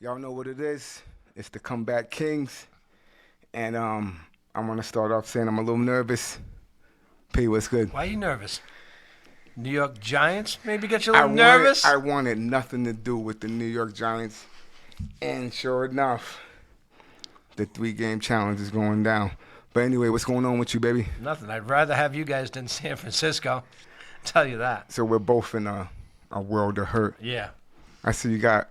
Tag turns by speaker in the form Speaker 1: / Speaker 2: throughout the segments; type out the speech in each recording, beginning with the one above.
Speaker 1: Y'all know what it is. It's the Comeback Kings. And I want to start off saying I'm a little nervous. P, what's good?
Speaker 2: Why are you nervous? New York Giants maybe get you a little nervous?
Speaker 1: I wanted nothing to do with the New York Giants. And sure enough, the 3-game challenge is going down. But anyway, what's going on with you, baby?
Speaker 2: Nothing. I'd rather have you guys than San Francisco. Tell you that.
Speaker 1: So we're both in a world of hurt.
Speaker 2: Yeah.
Speaker 1: I see you got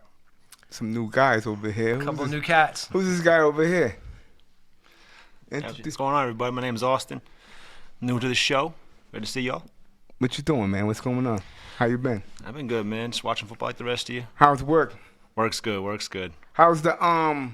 Speaker 1: some new guys over here.
Speaker 2: A couple of new cats.
Speaker 1: Who's this guy over here?
Speaker 3: What's going on, everybody? My name is Austin. New to the show. Good to see y'all.
Speaker 1: What you doing, man? What's going on? How you been?
Speaker 3: I've been good, man. Just watching football like the rest of you.
Speaker 1: How's work?
Speaker 3: Works good.
Speaker 1: How's the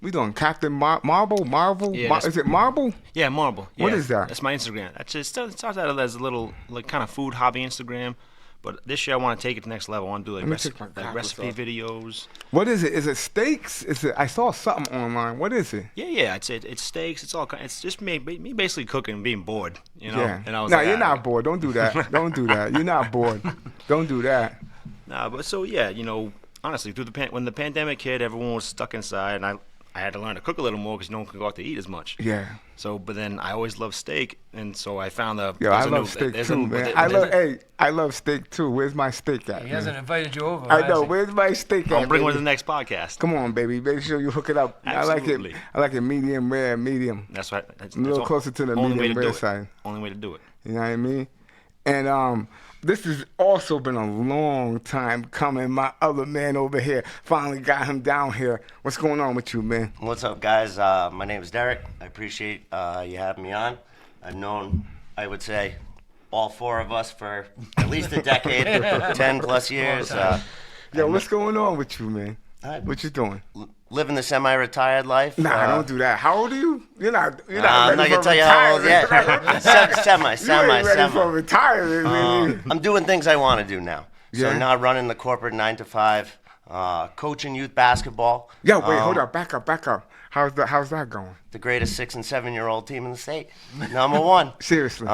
Speaker 1: we doing Captain Marvel?
Speaker 3: Yeah,
Speaker 1: Is it Marvel?
Speaker 3: Yeah, Marble. Yeah,
Speaker 1: What is that?
Speaker 3: That's my Instagram. It starts out as a little like kind of food hobby Instagram, but this year I want to take it to the next level. I want to do
Speaker 1: Let me
Speaker 3: like,
Speaker 1: take my goggles
Speaker 3: recipe
Speaker 1: off.
Speaker 3: videos.
Speaker 1: What is it? Is it steaks? Is it? I saw something online. What is it?
Speaker 3: Yeah. It's steaks. It's all. It's just me basically cooking and being bored. You know.
Speaker 1: Yeah.
Speaker 3: And I was
Speaker 1: No,
Speaker 3: like,
Speaker 1: you're
Speaker 3: "Ah."
Speaker 1: not bored. Don't do that. Don't do that. You're not bored. Don't do that.
Speaker 3: Nah, but so yeah, honestly, through when the pandemic hit, everyone was stuck inside, and I had to learn to cook a little more because no one could go out to eat as much.
Speaker 1: Yeah.
Speaker 3: So, but then I always loved steak, and so I found the.
Speaker 1: Yo, I love steak too, man. I love steak too. Where's my steak at?
Speaker 2: He
Speaker 1: man?
Speaker 2: hasn't invited you over.
Speaker 1: I
Speaker 2: has
Speaker 1: know.
Speaker 2: he?
Speaker 1: Where's my steak at?
Speaker 3: I'll bring one to
Speaker 1: baby?
Speaker 3: the next podcast.
Speaker 1: Come on, baby. Make sure you hook it up.
Speaker 3: Absolutely.
Speaker 1: I like it medium rare, medium.
Speaker 3: That's right. That's
Speaker 1: A little
Speaker 3: all-
Speaker 1: closer to the
Speaker 3: only way
Speaker 1: medium
Speaker 3: to do
Speaker 1: rare
Speaker 3: it.
Speaker 1: side.
Speaker 3: Only way to do it.
Speaker 1: You know what I mean? And this has also been a long time coming. My other man over here finally got him down here. What's going on with you, man?
Speaker 4: What's up, guys? My name is Derek. I appreciate you having me on. I've known, I would say, all four of us for at least a decade, 10 plus years.
Speaker 1: Yo, what's going on with you, man?
Speaker 4: I-
Speaker 1: What you doing?
Speaker 4: Living the semi-retired life.
Speaker 1: Nah, don't do that. How old are you? You're not. You're
Speaker 4: I'm
Speaker 1: not
Speaker 4: not
Speaker 1: ready
Speaker 4: gonna
Speaker 1: for
Speaker 4: tell you how old yet.
Speaker 1: retirement.
Speaker 4: Semi.
Speaker 1: You ain't ready for retirement, man.
Speaker 4: I'm doing things I want to do now. So
Speaker 1: Yeah?
Speaker 4: not running the corporate 9 to 5, coaching youth basketball.
Speaker 1: Yo, wait, hold up, back up. How's that going?
Speaker 4: The greatest 6 and 7-year-old team in the state, number one.
Speaker 1: Seriously.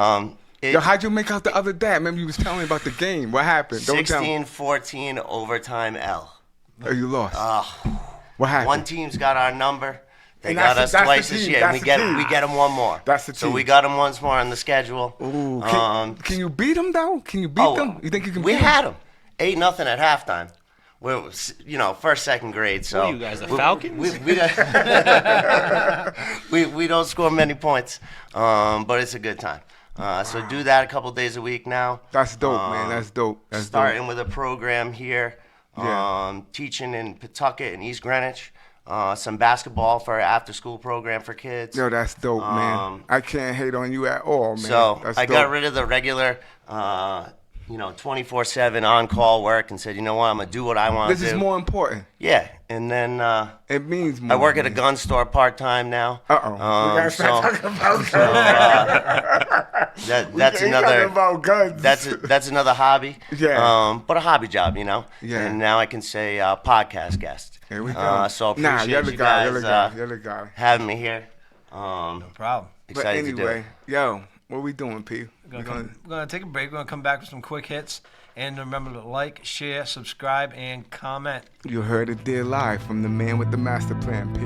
Speaker 4: It-
Speaker 1: Yo, how'd you make out the other day? I remember you was telling me about the game. What happened? Don't tell me.
Speaker 4: 16-14 overtime L.
Speaker 1: Oh, you lost. What happened?
Speaker 4: One team's got our number. They
Speaker 1: And
Speaker 4: got
Speaker 1: that's
Speaker 4: us
Speaker 1: the
Speaker 4: twice
Speaker 1: team.
Speaker 4: this year.
Speaker 1: That's
Speaker 4: We
Speaker 1: the
Speaker 4: get
Speaker 1: team.
Speaker 4: we get them one more.
Speaker 1: That's the
Speaker 4: So
Speaker 1: team.
Speaker 4: we got them once more on the schedule.
Speaker 1: Ooh,
Speaker 4: Um,
Speaker 1: can you beat them though? Can you beat them? You think you can?
Speaker 4: We
Speaker 1: beat 'em?
Speaker 4: had them 8-0 at halftime. We're first, second grade. So
Speaker 3: Who are you guys, the Falcons?
Speaker 4: We don't score many points, but it's a good time. So do that a couple days a week now.
Speaker 1: That's dope, man. That's dope. That's
Speaker 4: Starting
Speaker 1: dope.
Speaker 4: with a program here,
Speaker 1: Yeah.
Speaker 4: teaching in Pawtucket and East Greenwich. Some basketball for our after-school program for kids.
Speaker 1: Yo, that's dope, man. I can't hate on you at all, man.
Speaker 4: So
Speaker 1: that's
Speaker 4: I
Speaker 1: dope.
Speaker 4: got rid of the regular, 24/7 on-call work and said, you know what, I'm gonna do what I want to do.
Speaker 1: This is more important.
Speaker 4: Yeah, and then
Speaker 1: It means more.
Speaker 4: I work at a
Speaker 1: man.
Speaker 4: gun store part-time now.
Speaker 1: Uh-oh. We gotta start talking about guns.
Speaker 4: That's
Speaker 1: We talking
Speaker 4: another.
Speaker 1: about guns.
Speaker 4: That's another hobby.
Speaker 1: Yeah.
Speaker 4: But a hobby job,
Speaker 1: Yeah.
Speaker 4: And now I can say podcast guest.
Speaker 1: Here we go.
Speaker 4: So
Speaker 1: Nah,
Speaker 4: appreciate
Speaker 1: you're the
Speaker 4: you
Speaker 1: guy.
Speaker 4: guys
Speaker 1: You're the guy.
Speaker 4: having me here.
Speaker 2: No problem.
Speaker 1: But
Speaker 4: Excited to do
Speaker 1: anyway,
Speaker 4: it.
Speaker 1: yo, what we doing, P?
Speaker 2: We're gonna take a break. We're gonna come back with some quick hits. And remember to like, share, subscribe, and comment.
Speaker 1: You heard it there live from the man with the master plan, P.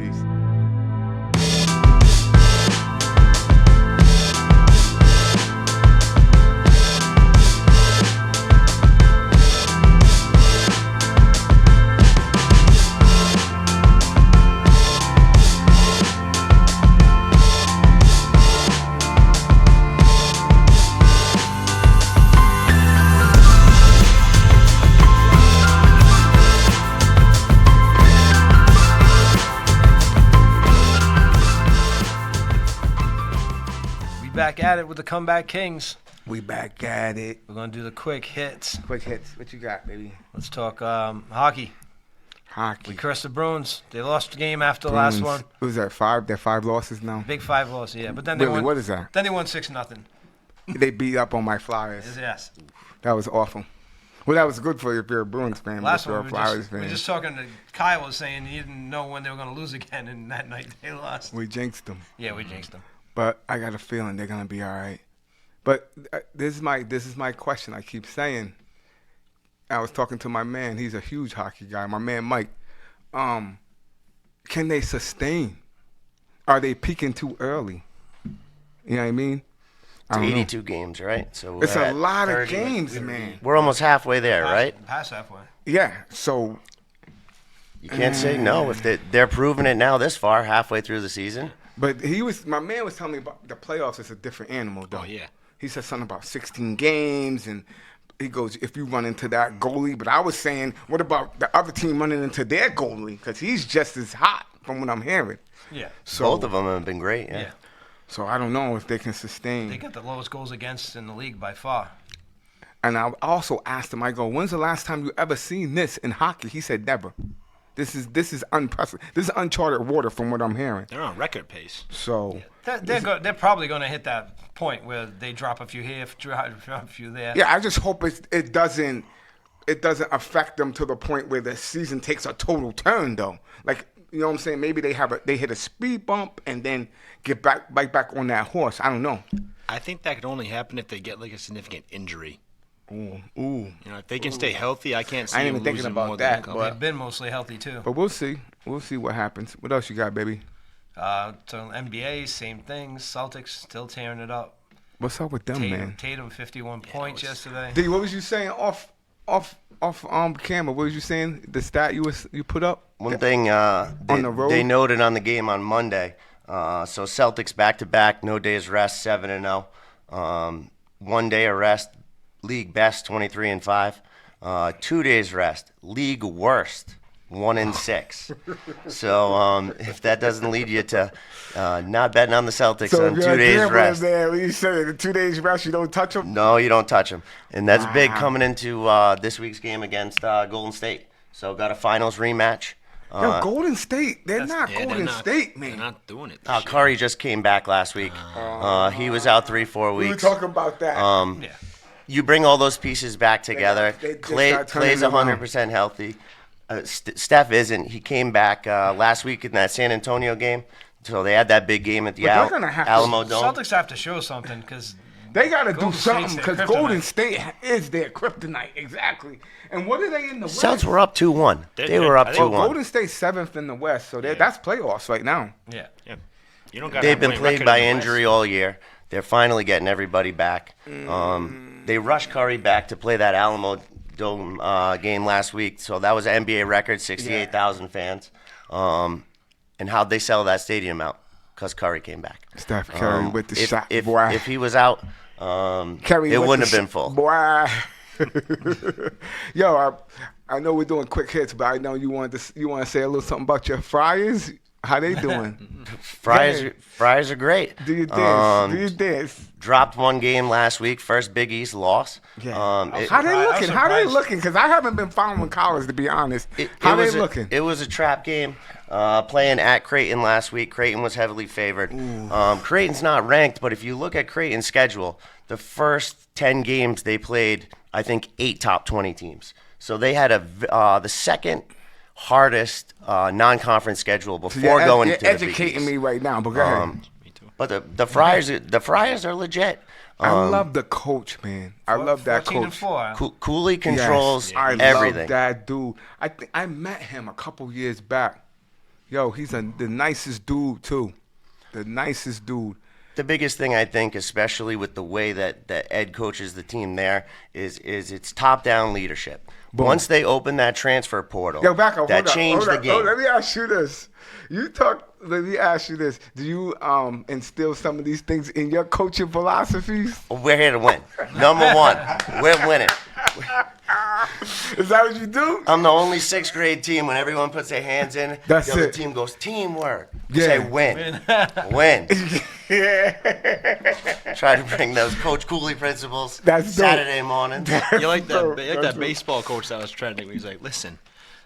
Speaker 1: Peace.
Speaker 2: Back at it with the Comeback Kings.
Speaker 1: We back at it.
Speaker 2: We're gonna do the quick hits.
Speaker 1: Quick hits. What you got, baby?
Speaker 2: Let's talk hockey.
Speaker 1: Hockey.
Speaker 2: We cursed the Bruins. They lost the game after the last one.
Speaker 1: What was that? 5? They're 5 losses now.
Speaker 2: Big 5 loss, yeah. But then they
Speaker 1: Really?
Speaker 2: won.
Speaker 1: What is that?
Speaker 2: Then they won 6-0.
Speaker 1: They beat up on my Flyers.
Speaker 2: Yes.
Speaker 1: That was awful. Well, that was good for you if you're a Bruins fan.
Speaker 2: Last
Speaker 1: but you're
Speaker 2: one,
Speaker 1: a
Speaker 2: we
Speaker 1: Flyers
Speaker 2: were
Speaker 1: fan.
Speaker 2: just talking to Kyle was saying he didn't know when they were going to lose again, and that night they lost.
Speaker 1: We jinxed them.
Speaker 2: Yeah, we jinxed them.
Speaker 1: But I got a feeling they're gonna be all right. But this is my question. I keep saying. I was talking to my man. He's a huge hockey guy. My man Mike. can they sustain? Are they peaking too early? You know what I mean? I
Speaker 4: It's
Speaker 1: don't know.
Speaker 4: 82 games, right? So
Speaker 1: It's
Speaker 4: we're
Speaker 1: a
Speaker 4: at
Speaker 1: lot of
Speaker 4: 30.
Speaker 1: games, man.
Speaker 4: We're almost halfway there, right?
Speaker 2: Past halfway.
Speaker 1: Yeah. So
Speaker 4: You can't say no if they're proving it now this far, halfway through the season.
Speaker 1: but my man was telling me about the playoffs is a different animal, though.
Speaker 3: Oh, yeah.
Speaker 1: He said something about 16 games, and he goes, if you run into that goalie. But I was saying, what about the other team running into their goalie? Because he's just as hot from what I'm hearing.
Speaker 2: Yeah.
Speaker 1: So,
Speaker 4: Both of them have been great.
Speaker 2: Yeah.
Speaker 4: Yeah.
Speaker 1: So I don't know if they can sustain.
Speaker 2: They got the lowest goals against in the league by far.
Speaker 1: And I also asked him, I go, when's the last time you ever seen this in hockey? He said, never. This is unprecedented. This is uncharted water from what I'm hearing.
Speaker 3: They're on record pace.
Speaker 1: So
Speaker 2: They're probably going to hit that point where they drop a few here, drop a few there.
Speaker 1: yeah, I just hope it doesn't affect them to the point where the season takes a total turn, though. Like, you know what I'm saying? Maybe they hit a speed bump and then get back on that horse. I don't know.
Speaker 3: I think that could only happen if they get like a significant injury.
Speaker 1: Ooh.
Speaker 3: You know, if they can stay healthy, I can't see
Speaker 1: I ain't
Speaker 3: them
Speaker 1: even thinking
Speaker 3: losing
Speaker 1: about
Speaker 3: more
Speaker 1: that,
Speaker 3: than a couple.
Speaker 1: but-
Speaker 2: They've been mostly healthy too.
Speaker 1: But we'll see. We'll see what happens. What else you got, baby?
Speaker 2: So NBA, same things. Celtics still tearing it up.
Speaker 1: What's up with them, man?
Speaker 2: Tatum 51 points yesterday.
Speaker 1: D, what was you saying off camera? What was you saying? The stat you put up?
Speaker 4: One thing
Speaker 1: the road?
Speaker 4: they noted on the game on Monday. So Celtics back-to-back, no days rest, 7-0. 1 day of rest, league best, 23-5. 2 days rest, league worst, 1-6. So if that doesn't lead you to not betting on the Celtics on
Speaker 1: if
Speaker 4: 2
Speaker 1: you're a
Speaker 4: days
Speaker 1: gambler,
Speaker 4: rest,
Speaker 1: man, when you say the 2 days rest, you don't touch them.
Speaker 4: no, you don't touch them. And that's big coming into this week's game against Golden State. So got a finals rematch.
Speaker 1: Yo, Golden State, they're not
Speaker 3: Yeah,
Speaker 1: Golden
Speaker 3: they're not,
Speaker 1: State,
Speaker 3: They're
Speaker 1: man.
Speaker 3: not doing it. This year.
Speaker 4: Curry just came back last week. He was out 3-4
Speaker 1: We were
Speaker 4: weeks.
Speaker 1: talking about that.
Speaker 2: Yeah.
Speaker 4: You bring all those pieces back together.
Speaker 1: they just
Speaker 4: Clay,
Speaker 1: got turning
Speaker 4: Clay's
Speaker 1: around.
Speaker 4: 100% healthy. Steph isn't. He came back last week in that San Antonio game. So they had that big game at the
Speaker 1: But they're gonna have to-
Speaker 4: Alamo Dome.
Speaker 2: Celtics have to show something because
Speaker 1: They got to do
Speaker 2: Golden
Speaker 1: something
Speaker 2: State's their
Speaker 1: because
Speaker 2: kryptonite.
Speaker 1: Golden State is their kryptonite. Exactly. And what are they in the West?
Speaker 4: Celtics were up 2-1. They
Speaker 3: They're-
Speaker 4: were up
Speaker 3: I think-
Speaker 4: 2-1.
Speaker 1: Golden State's seventh in the West, so that's playoffs right now.
Speaker 2: yeah.
Speaker 3: Yeah. You don't got
Speaker 4: They've been plagued by injury all year. They're finally getting everybody back. They rushed Curry back to play that Alamo Dome game last week. So that was an NBA record, 68,000 fans. And how'd they sell that stadium out? Because Curry came back.
Speaker 1: Steph Curry with the shot,
Speaker 4: if,
Speaker 1: boy.
Speaker 4: If he was out,
Speaker 1: Curry
Speaker 4: it
Speaker 1: with
Speaker 4: wouldn't
Speaker 1: the
Speaker 4: have been full.
Speaker 1: Boy. Yo, I know we're doing quick hits, but I know you want to say a little something about your Friars. How they doing?
Speaker 4: Friars are great.
Speaker 1: Do you dance? Do you dance?
Speaker 4: Dropped one game last week, first Big East loss.
Speaker 1: Yeah.
Speaker 4: Um, it-
Speaker 1: How they
Speaker 2: I was
Speaker 1: looking? How they
Speaker 2: surprised.
Speaker 1: looking? Because I haven't been following college, to be honest.
Speaker 4: It
Speaker 1: How they
Speaker 4: was
Speaker 1: looking?
Speaker 4: It was a trap game. Playing at Creighton last week. Creighton was heavily favored. Creighton's not ranked, but if you look at Creighton's schedule, the first 10 games they played, I think 8 top 20 teams. So they had the second hardest non-conference schedule before going
Speaker 1: you're
Speaker 4: into the Big
Speaker 1: educating
Speaker 4: East.
Speaker 1: me right now, but go ahead.
Speaker 4: But the Friars are legit.
Speaker 1: I love the coach, man. I love that
Speaker 2: 14
Speaker 1: coach.
Speaker 2: and 4.
Speaker 4: Cooley controls
Speaker 1: Yes, I
Speaker 4: everything.
Speaker 1: love that dude. I met him a couple years back. Yo, he's the nicest dude too. The nicest dude.
Speaker 4: The biggest thing I think, especially with the way that Ed coaches the team there, is it's top-down leadership.
Speaker 1: Boom.
Speaker 4: Once they open that transfer portal,
Speaker 1: Yo, back up.
Speaker 4: that
Speaker 1: hold up,
Speaker 4: changed
Speaker 1: hold
Speaker 4: the
Speaker 1: up.
Speaker 4: game.
Speaker 1: Oh, let me ask you this. Let me ask you this. Do you instill some of these things in your coaching philosophies?
Speaker 4: We're here to win. Number one, we're winning.
Speaker 1: Is that what you do?
Speaker 4: I'm the only sixth grade team when everyone puts their hands in.
Speaker 1: That's
Speaker 4: the other
Speaker 1: it.
Speaker 4: team goes teamwork. You
Speaker 1: Yeah.
Speaker 4: say win, win.
Speaker 1: Yeah.
Speaker 4: Try to bring those Coach Cooley principles.
Speaker 1: That's dope.
Speaker 4: Saturday morning.
Speaker 3: You like
Speaker 1: Bro,
Speaker 3: that? You like
Speaker 1: that's
Speaker 3: that baseball coach that was trending? Where he's like, "Listen,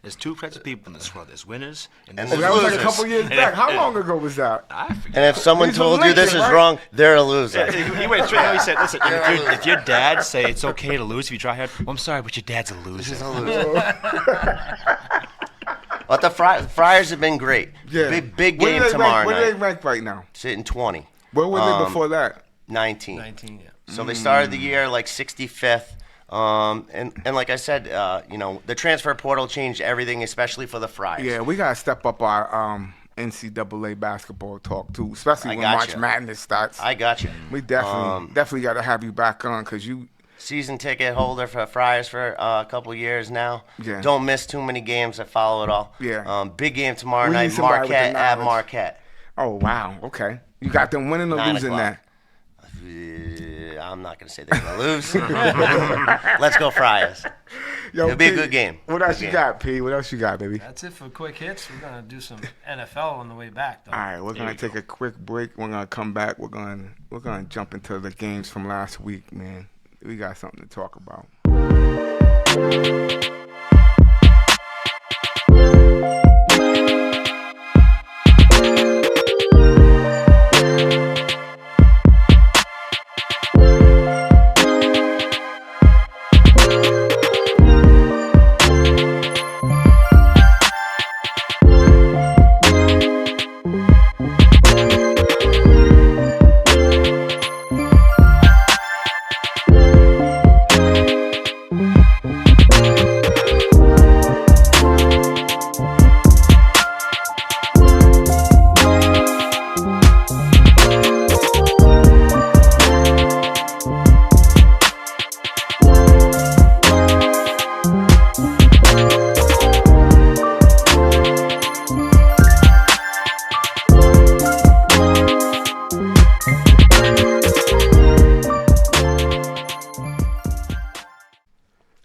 Speaker 3: there's two types of people in this world. There's winners and
Speaker 4: And
Speaker 3: there's
Speaker 1: That was like a
Speaker 4: Losers.
Speaker 1: couple years
Speaker 3: And
Speaker 1: back.
Speaker 3: if-
Speaker 1: How long ago was that?
Speaker 3: I forget.
Speaker 4: And if someone
Speaker 1: He's from
Speaker 4: told you this
Speaker 1: Lincoln,
Speaker 4: is
Speaker 1: right?
Speaker 4: wrong, they're a loser.
Speaker 3: He went straight. He said, "Listen, if your dad say it's okay to lose if you try hard, well, I'm sorry, but your dad's a loser."
Speaker 4: He's a loser. But the Friars have been great.
Speaker 1: Yeah.
Speaker 4: Big
Speaker 1: Where do
Speaker 4: game
Speaker 1: they
Speaker 4: tomorrow
Speaker 1: rank, Where do they
Speaker 4: night.
Speaker 1: rank right now?
Speaker 4: Sitting 20.
Speaker 1: Where were they before that?
Speaker 4: 19.
Speaker 2: 19, yeah.
Speaker 4: So they started the year like 65th. And like I said, the transfer portal changed everything, especially for the Friars.
Speaker 1: Yeah, we gotta step up our NCAA basketball talk too, especially when March
Speaker 4: gotcha.
Speaker 1: Madness starts.
Speaker 4: I got you.
Speaker 1: We definitely got to have you back on because you.
Speaker 4: Season ticket holder for Friars for a couple years now.
Speaker 1: Yeah.
Speaker 4: Don't miss too many games. I follow it all.
Speaker 1: Yeah.
Speaker 4: Big game tomorrow
Speaker 1: We need
Speaker 4: night.
Speaker 1: somebody with the
Speaker 4: Marquette at
Speaker 1: knowledge.
Speaker 4: Marquette.
Speaker 1: Oh wow, okay. You got them winning or
Speaker 4: 9
Speaker 1: losing
Speaker 4: o'clock.
Speaker 1: that?
Speaker 4: I'm not going to say they're going to lose. Let's go Friars.
Speaker 1: Yo,
Speaker 4: It'll be a
Speaker 1: P,
Speaker 4: good game.
Speaker 1: What else
Speaker 4: Good
Speaker 1: you
Speaker 4: game.
Speaker 1: got, P? What else you got, baby?
Speaker 2: That's it for quick hits. We're gonna do some NFL on the way back, though.
Speaker 1: All right, we're gonna take a quick break. We're gonna come back. We're gonna jump into the games from last week, man. We got something to talk about.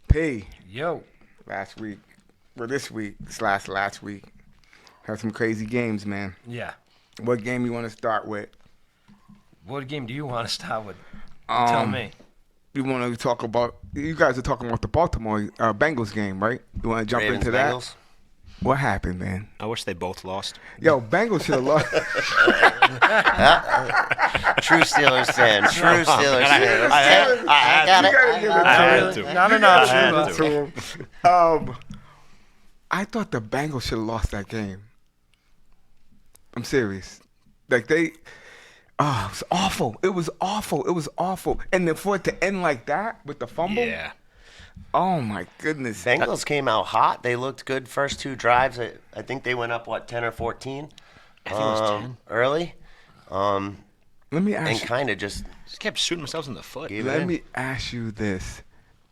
Speaker 1: P.
Speaker 2: Yo,
Speaker 1: Last week, or this week slash last week, had some crazy games, man.
Speaker 2: yeah.
Speaker 1: What game you want to start with?
Speaker 2: What game do you want to start with? Tell me.
Speaker 1: You want to talk about? You guys are talking about the Baltimore Bengals game, right? You want to jump
Speaker 4: Ravens,
Speaker 1: into that?
Speaker 4: Bengals.
Speaker 1: What happened, man?
Speaker 3: I wish they both lost.
Speaker 1: Yo, Bengals should have lost.
Speaker 4: True Steelers fan. True Steelers fan.
Speaker 3: I
Speaker 4: got
Speaker 1: You
Speaker 4: it.
Speaker 1: gotta give it
Speaker 3: I
Speaker 1: to
Speaker 3: had
Speaker 1: him.
Speaker 3: to.
Speaker 2: Not an
Speaker 3: I
Speaker 2: option.
Speaker 3: had
Speaker 2: but-
Speaker 3: to.
Speaker 1: I thought the Bengals should have lost that game. I'm serious. Like it was awful. It was awful. It was awful. And then for it to end like that with the fumble.
Speaker 3: Yeah.
Speaker 1: Oh my goodness.
Speaker 4: Bengals came out hot. They looked good first 2 drives. I think they went up, 10 or 14?
Speaker 3: I think it was 10.
Speaker 4: Early.
Speaker 1: Let me
Speaker 4: And
Speaker 1: ask you.
Speaker 4: kind of just
Speaker 3: Just kept shooting themselves in the foot.
Speaker 4: gave it
Speaker 1: Let
Speaker 4: in.
Speaker 1: me ask you this: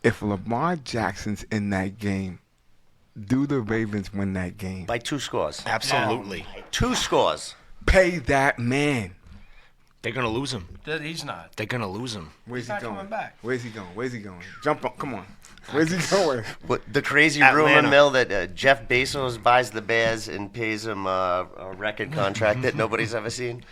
Speaker 1: if Lamar Jackson's in that game, do the Ravens win that game?
Speaker 4: By 2 scores.
Speaker 3: Absolutely.
Speaker 4: 2 scores.
Speaker 1: Pay that man.
Speaker 3: They're gonna lose him.
Speaker 2: He's not.
Speaker 3: They're gonna lose him.
Speaker 1: Where's
Speaker 2: He's
Speaker 1: he
Speaker 2: not
Speaker 1: going?
Speaker 2: coming back.
Speaker 1: Where's he going? Where's he going? Jump on! Come on. Where's he going?
Speaker 4: What, the crazy rumor
Speaker 3: Atlanta.
Speaker 4: mill that Jeff Bezos buys the Bears and pays him a record contract that nobody's ever seen.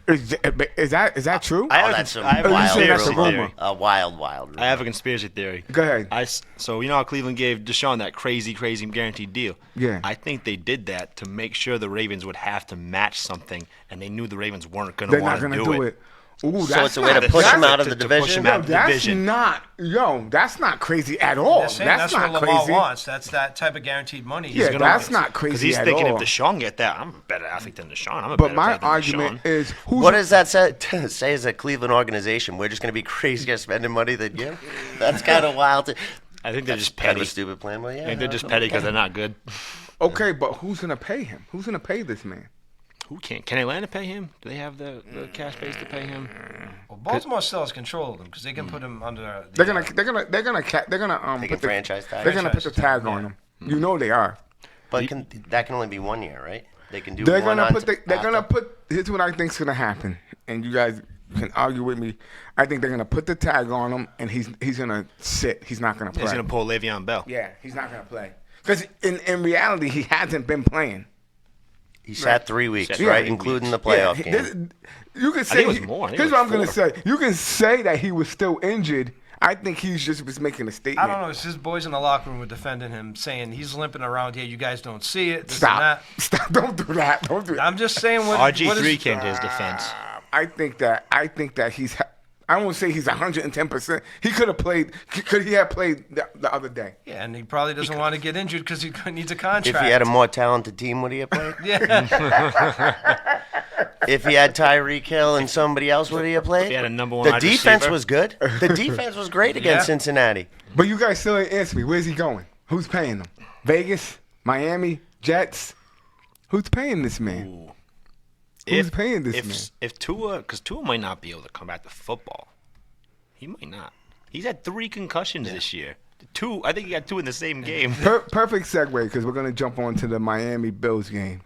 Speaker 1: Is that true?
Speaker 3: I have,
Speaker 4: that's
Speaker 3: a,
Speaker 4: a
Speaker 3: I have a
Speaker 1: wild
Speaker 3: conspiracy
Speaker 1: rumor.
Speaker 3: theory.
Speaker 4: A wild rumor.
Speaker 3: I have a conspiracy theory.
Speaker 1: Go ahead.
Speaker 3: So you know how Cleveland gave Deshaun that crazy guaranteed deal?
Speaker 1: Yeah.
Speaker 3: I think they did that to make sure the Ravens would have to match something, and they knew the Ravens weren't going to
Speaker 1: They're not
Speaker 3: want
Speaker 1: gonna
Speaker 3: to
Speaker 1: do it. Ooh,
Speaker 4: So
Speaker 1: that's
Speaker 4: it's a way
Speaker 1: not-
Speaker 4: to push him
Speaker 1: that's-
Speaker 4: out of the
Speaker 3: to push
Speaker 4: division?
Speaker 3: him out
Speaker 1: Yo,
Speaker 3: of the
Speaker 1: that's
Speaker 3: division.
Speaker 1: that's not crazy at all.
Speaker 2: They're saying
Speaker 1: That's
Speaker 2: that's
Speaker 1: not
Speaker 2: what Lamar
Speaker 1: crazy.
Speaker 2: wants. That's that type of guaranteed money.
Speaker 1: Yeah,
Speaker 2: gonna
Speaker 1: that's
Speaker 2: get.
Speaker 1: not
Speaker 3: Because
Speaker 1: crazy
Speaker 3: he's
Speaker 1: at
Speaker 3: thinking
Speaker 1: all.
Speaker 3: if Deshaun get that, I'm a better athlete than Deshaun. I'm a
Speaker 1: But
Speaker 3: better
Speaker 1: my
Speaker 3: player than
Speaker 1: argument
Speaker 3: Deshaun.
Speaker 1: is, who's
Speaker 4: What does that say as a Cleveland organization? We're just going to be crazy at spending money than you? That's kind of wild.
Speaker 3: I think they're just
Speaker 4: Kind
Speaker 3: petty.
Speaker 4: of a stupid plan, but yeah.
Speaker 3: I think they're just petty because they're not good.
Speaker 1: okay? But who's gonna pay him? Who's gonna pay this man?
Speaker 3: Who can? Can Atlanta pay him? Do they have the cash base to pay him?
Speaker 2: Well, Baltimore still has control of him because they can put him under.
Speaker 1: They're
Speaker 2: The,
Speaker 1: gonna
Speaker 4: Taking
Speaker 1: put the
Speaker 4: franchise tag.
Speaker 1: they're gonna put the
Speaker 2: Franchise
Speaker 1: tag
Speaker 2: tag,
Speaker 1: on
Speaker 2: yeah.
Speaker 1: him. You know they are.
Speaker 4: But that can only be 1 year, right? They can do
Speaker 1: They're
Speaker 4: one
Speaker 1: gonna
Speaker 4: on
Speaker 1: put.
Speaker 4: t-
Speaker 1: They're gonna
Speaker 4: after.
Speaker 1: put. Here's what I think's gonna happen, and you guys can argue with me. I think they're gonna put the tag on him, and he's gonna sit. He's not gonna play.
Speaker 3: He's going to pull Le'Veon Bell.
Speaker 1: Yeah, he's not gonna play. Because in reality, he hasn't been playing.
Speaker 4: He sat 3 weeks,
Speaker 3: Sat
Speaker 4: right?
Speaker 3: 3
Speaker 4: Including
Speaker 3: weeks.
Speaker 4: the playoff
Speaker 1: Yeah,
Speaker 4: game.
Speaker 1: you can say.
Speaker 3: it was more. I think
Speaker 1: Here's
Speaker 3: it
Speaker 1: what
Speaker 3: was
Speaker 1: I'm gonna
Speaker 3: 4.
Speaker 1: say. You can say that he was still injured. I think he's just was making a statement.
Speaker 2: I don't know. It's his boys in the locker room were defending him, saying he's limping around here. You guys don't see it. This and that.
Speaker 1: Stop! Don't do that. Don't do that.
Speaker 2: I'm just saying what.
Speaker 3: RG3
Speaker 2: what is,
Speaker 3: came to his defense.
Speaker 1: I think that he's. I won't say he's 110%. He could have played. Could he have played the other day?
Speaker 2: Yeah, and he probably doesn't want to get injured because he needs a contract.
Speaker 4: If he had a more talented team, would he have played?
Speaker 2: yeah.
Speaker 4: If he had Tyreek Hill and somebody else, would he have played?
Speaker 3: If he had a number one
Speaker 4: The
Speaker 3: wide
Speaker 4: defense
Speaker 3: receiver.
Speaker 4: was good. The defense was great against
Speaker 2: Yeah.
Speaker 4: Cincinnati.
Speaker 1: But you guys still ain't answer me. Where's he going? Who's paying him? Vegas? Miami? Jets? Who's paying this man?
Speaker 3: Ooh.
Speaker 1: Who's paying this man?
Speaker 3: If Tua, because Tua might not be able to come back to football. He might not. He's had 3 concussions this year. 2, I think he got 2 in the same game.
Speaker 1: Perfect segue because we're going to jump on to the Miami Bills game.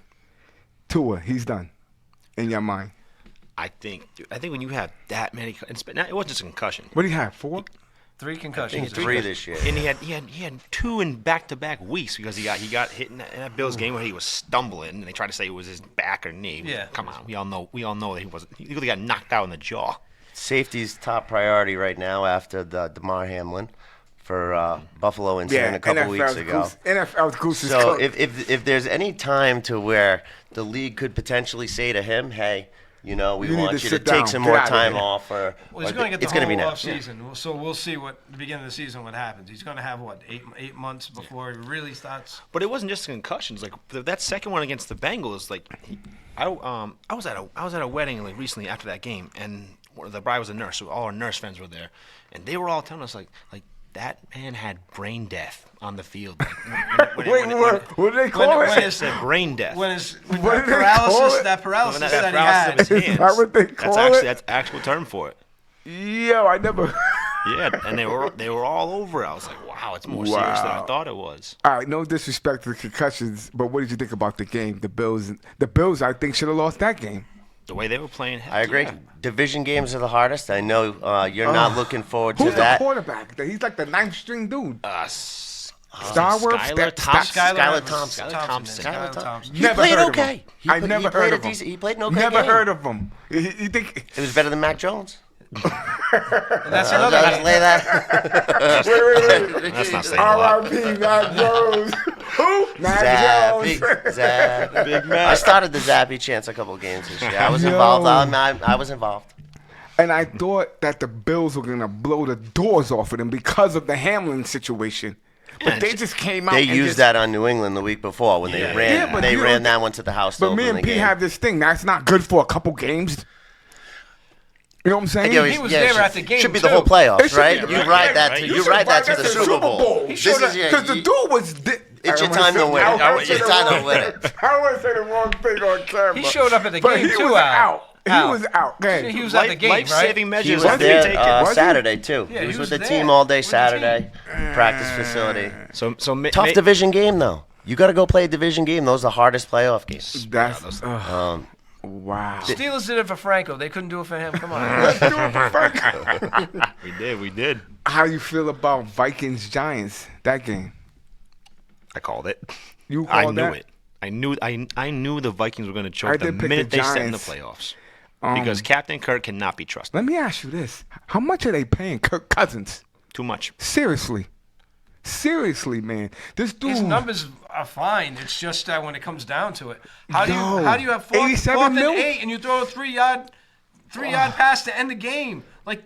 Speaker 1: Tua, he's done. In your mind.
Speaker 3: I think when you have that many, now, it wasn't just a concussion.
Speaker 1: What do you have? 4?
Speaker 2: 3
Speaker 4: I
Speaker 2: concussions.
Speaker 4: think 3 this year.
Speaker 3: And he had 2 in back-to-back weeks because he got hit in that Bills game where he was stumbling, and they tried to say it was his back or knee.
Speaker 2: Yeah.
Speaker 3: Come on, we all know that he wasn't. He really got knocked out in the jaw.
Speaker 4: Safety's top priority right now after the DeMar Hamlin for Buffalo incident a couple weeks ago.
Speaker 1: NFL's goose is
Speaker 4: So
Speaker 1: cooked.
Speaker 4: if there's any time to where the league could potentially say to him, hey, we
Speaker 1: You need
Speaker 4: want
Speaker 1: to
Speaker 4: you to
Speaker 1: sit
Speaker 4: take
Speaker 1: down.
Speaker 4: some
Speaker 1: Get
Speaker 4: more
Speaker 1: out of
Speaker 4: time
Speaker 1: here.
Speaker 4: off,
Speaker 2: Well, he's
Speaker 4: or
Speaker 2: going to get the
Speaker 4: it's going to be
Speaker 2: whole
Speaker 4: now.
Speaker 2: off season, so we'll see the beginning of the season what happens. He's going to have what 8 months before he really starts.
Speaker 3: But it wasn't just concussions. Like that second one against the Bengals. Like I was at a wedding like recently after that game, and the bride was a nurse, so all our nurse friends were there, and they were all telling us like that man had brain death on the field. Like,
Speaker 1: What do they call
Speaker 2: when
Speaker 1: it?
Speaker 2: his-
Speaker 3: said brain death.
Speaker 2: When
Speaker 1: What do they call it?
Speaker 2: that paralysis
Speaker 3: When
Speaker 2: that he
Speaker 3: paralysis
Speaker 2: had.
Speaker 3: of his hands.
Speaker 1: that what they call it?
Speaker 3: That's actual term for it.
Speaker 1: Yo, I never.
Speaker 3: Yeah, and they were all over it. I was like, wow, it's more serious than I
Speaker 1: Wow.
Speaker 3: thought it was.
Speaker 1: All right, no disrespect to the concussions, but what did you think about the game? The Bills, I think, should have lost that game.
Speaker 3: The way they were playing. heck
Speaker 4: I agree.
Speaker 3: yeah.
Speaker 4: Division games are the hardest. I know you're not looking forward to
Speaker 1: Who's the
Speaker 4: that.
Speaker 1: quarterback? He's like the 9th string dude. Star Wars?
Speaker 3: Skylar Thompson.
Speaker 4: Skylar Thompson.
Speaker 2: Skylar Thompson.
Speaker 4: He
Speaker 1: Never
Speaker 4: played
Speaker 1: heard of
Speaker 4: okay.
Speaker 1: him.
Speaker 4: He
Speaker 1: I
Speaker 4: pl-
Speaker 1: never
Speaker 4: he played
Speaker 1: heard
Speaker 4: a
Speaker 1: of him.
Speaker 4: decent- He played an okay
Speaker 1: Never
Speaker 4: game.
Speaker 1: heard of him. You think?
Speaker 4: It was better than Mac Jones.
Speaker 2: That's
Speaker 4: I'll
Speaker 2: another.
Speaker 4: just lay that.
Speaker 1: Wait.
Speaker 3: That's not saying a lot.
Speaker 1: R.I.P. Mac Jones. Who? Mac
Speaker 4: Zappy.
Speaker 1: Jones.
Speaker 4: Zappy.
Speaker 3: Big
Speaker 4: I
Speaker 3: Mac.
Speaker 4: started the Zappy chance a couple games this year. I was
Speaker 1: Yo.
Speaker 4: involved. I was involved.
Speaker 1: And I thought that the Bills were gonna blow the doors off of them because of the Hamlin situation, but they just came out.
Speaker 4: They
Speaker 1: and
Speaker 4: used
Speaker 1: just,
Speaker 4: that on New England the week before when they ran.
Speaker 1: Yeah, but
Speaker 4: they
Speaker 1: you
Speaker 4: ran
Speaker 1: know-
Speaker 4: that one to the house. to
Speaker 1: But
Speaker 4: open
Speaker 1: me and
Speaker 4: the
Speaker 1: P
Speaker 4: game.
Speaker 1: have this thing that's not good for a couple games. You know what I'm saying?
Speaker 4: Yeah,
Speaker 2: He was there at the game,
Speaker 4: Should be
Speaker 2: too.
Speaker 4: the whole
Speaker 1: It
Speaker 4: playoffs,
Speaker 1: should
Speaker 4: right?
Speaker 1: be
Speaker 4: You
Speaker 1: the-
Speaker 4: ride that.
Speaker 3: right.
Speaker 4: To,
Speaker 3: You
Speaker 4: you
Speaker 1: should
Speaker 4: ride that to the Super Bowl.
Speaker 1: He
Speaker 4: This
Speaker 1: showed up
Speaker 4: is your-
Speaker 1: because the
Speaker 4: you-
Speaker 1: dude was.
Speaker 4: It's your time to win. It's your time to win it.
Speaker 1: I don't want to say the wrong thing on camera.
Speaker 2: He showed up at the
Speaker 1: but
Speaker 2: game
Speaker 1: he
Speaker 2: too,
Speaker 1: was
Speaker 2: Al.
Speaker 1: out. He
Speaker 2: Al.
Speaker 1: was out. Go ahead.
Speaker 2: He was at the game, right?
Speaker 3: Life-saving
Speaker 4: He
Speaker 3: measures.
Speaker 4: was
Speaker 3: Once they
Speaker 4: there
Speaker 3: take it.
Speaker 1: Was he?
Speaker 4: Saturday too.
Speaker 2: Yeah,
Speaker 4: he was
Speaker 2: he
Speaker 4: with
Speaker 2: was
Speaker 4: the
Speaker 2: there.
Speaker 4: team all day
Speaker 2: With the team.
Speaker 4: Saturday. Practice facility.
Speaker 3: So
Speaker 4: Tough division game though. You got to go play a division game. Those are the hardest playoff games.
Speaker 1: That's wow.
Speaker 2: Steelers did it for Franco. They couldn't do it for him. Come on.
Speaker 1: Let's do it for Frank.
Speaker 3: We did.
Speaker 1: How you feel about Vikings Giants that game?
Speaker 3: I called it.
Speaker 1: You
Speaker 3: I
Speaker 1: called
Speaker 3: knew
Speaker 1: that?
Speaker 3: it. I knew the Vikings were going to
Speaker 1: I
Speaker 3: choke the
Speaker 1: did pick
Speaker 3: minute
Speaker 1: the
Speaker 3: they set in the
Speaker 1: Giants.
Speaker 3: playoffs. Because Captain Kirk cannot be trusted.
Speaker 1: Let me ask you this: how much are they paying Kirk Cousins?
Speaker 3: Too much.
Speaker 1: Seriously, man. This dude.
Speaker 2: His numbers are fine. It's just that when it comes down to it, how do you have
Speaker 1: 87
Speaker 2: fourth and
Speaker 1: mil?
Speaker 2: 8 and you throw a 3-yard pass to end the game? Like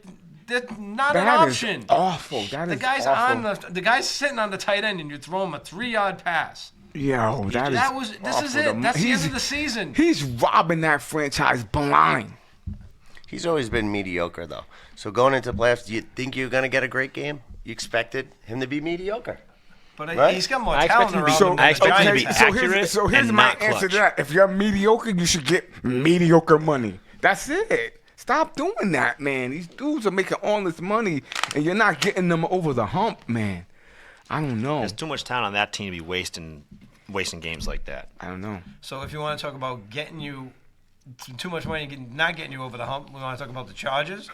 Speaker 2: that's not an
Speaker 1: That is
Speaker 2: option.
Speaker 1: awful. That
Speaker 2: The
Speaker 1: is
Speaker 2: guy's
Speaker 1: awful.
Speaker 2: the guy's sitting on the tight end and you throw him a 3-yard pass.
Speaker 1: Yo,
Speaker 2: This is
Speaker 1: awful.
Speaker 2: it. That's the
Speaker 1: He's-
Speaker 2: end of the season.
Speaker 1: He's robbing that franchise blind.
Speaker 4: He's always been mediocre though. So going into playoffs, do you think you're gonna get a great game? You expected him to be mediocre.
Speaker 2: But
Speaker 4: Right?
Speaker 2: he's got more
Speaker 3: I expect
Speaker 2: talent
Speaker 3: him to be-
Speaker 2: around
Speaker 1: So,
Speaker 2: him.
Speaker 3: I expect him to be
Speaker 2: Giants
Speaker 1: so
Speaker 2: have.
Speaker 3: accurate
Speaker 1: here's
Speaker 3: and
Speaker 1: my
Speaker 3: not
Speaker 1: answer to
Speaker 3: clutch.
Speaker 1: that. If you're mediocre, you should get mediocre money. That's it. Stop doing that, man. These dudes are making all this money, and you're not getting them over the hump, man. I don't know.
Speaker 3: There's too much talent on that team to be wasting games like that.
Speaker 1: I don't know.
Speaker 2: So if you want to talk about getting you too much money, not getting you over the hump, we want to talk about the Chargers.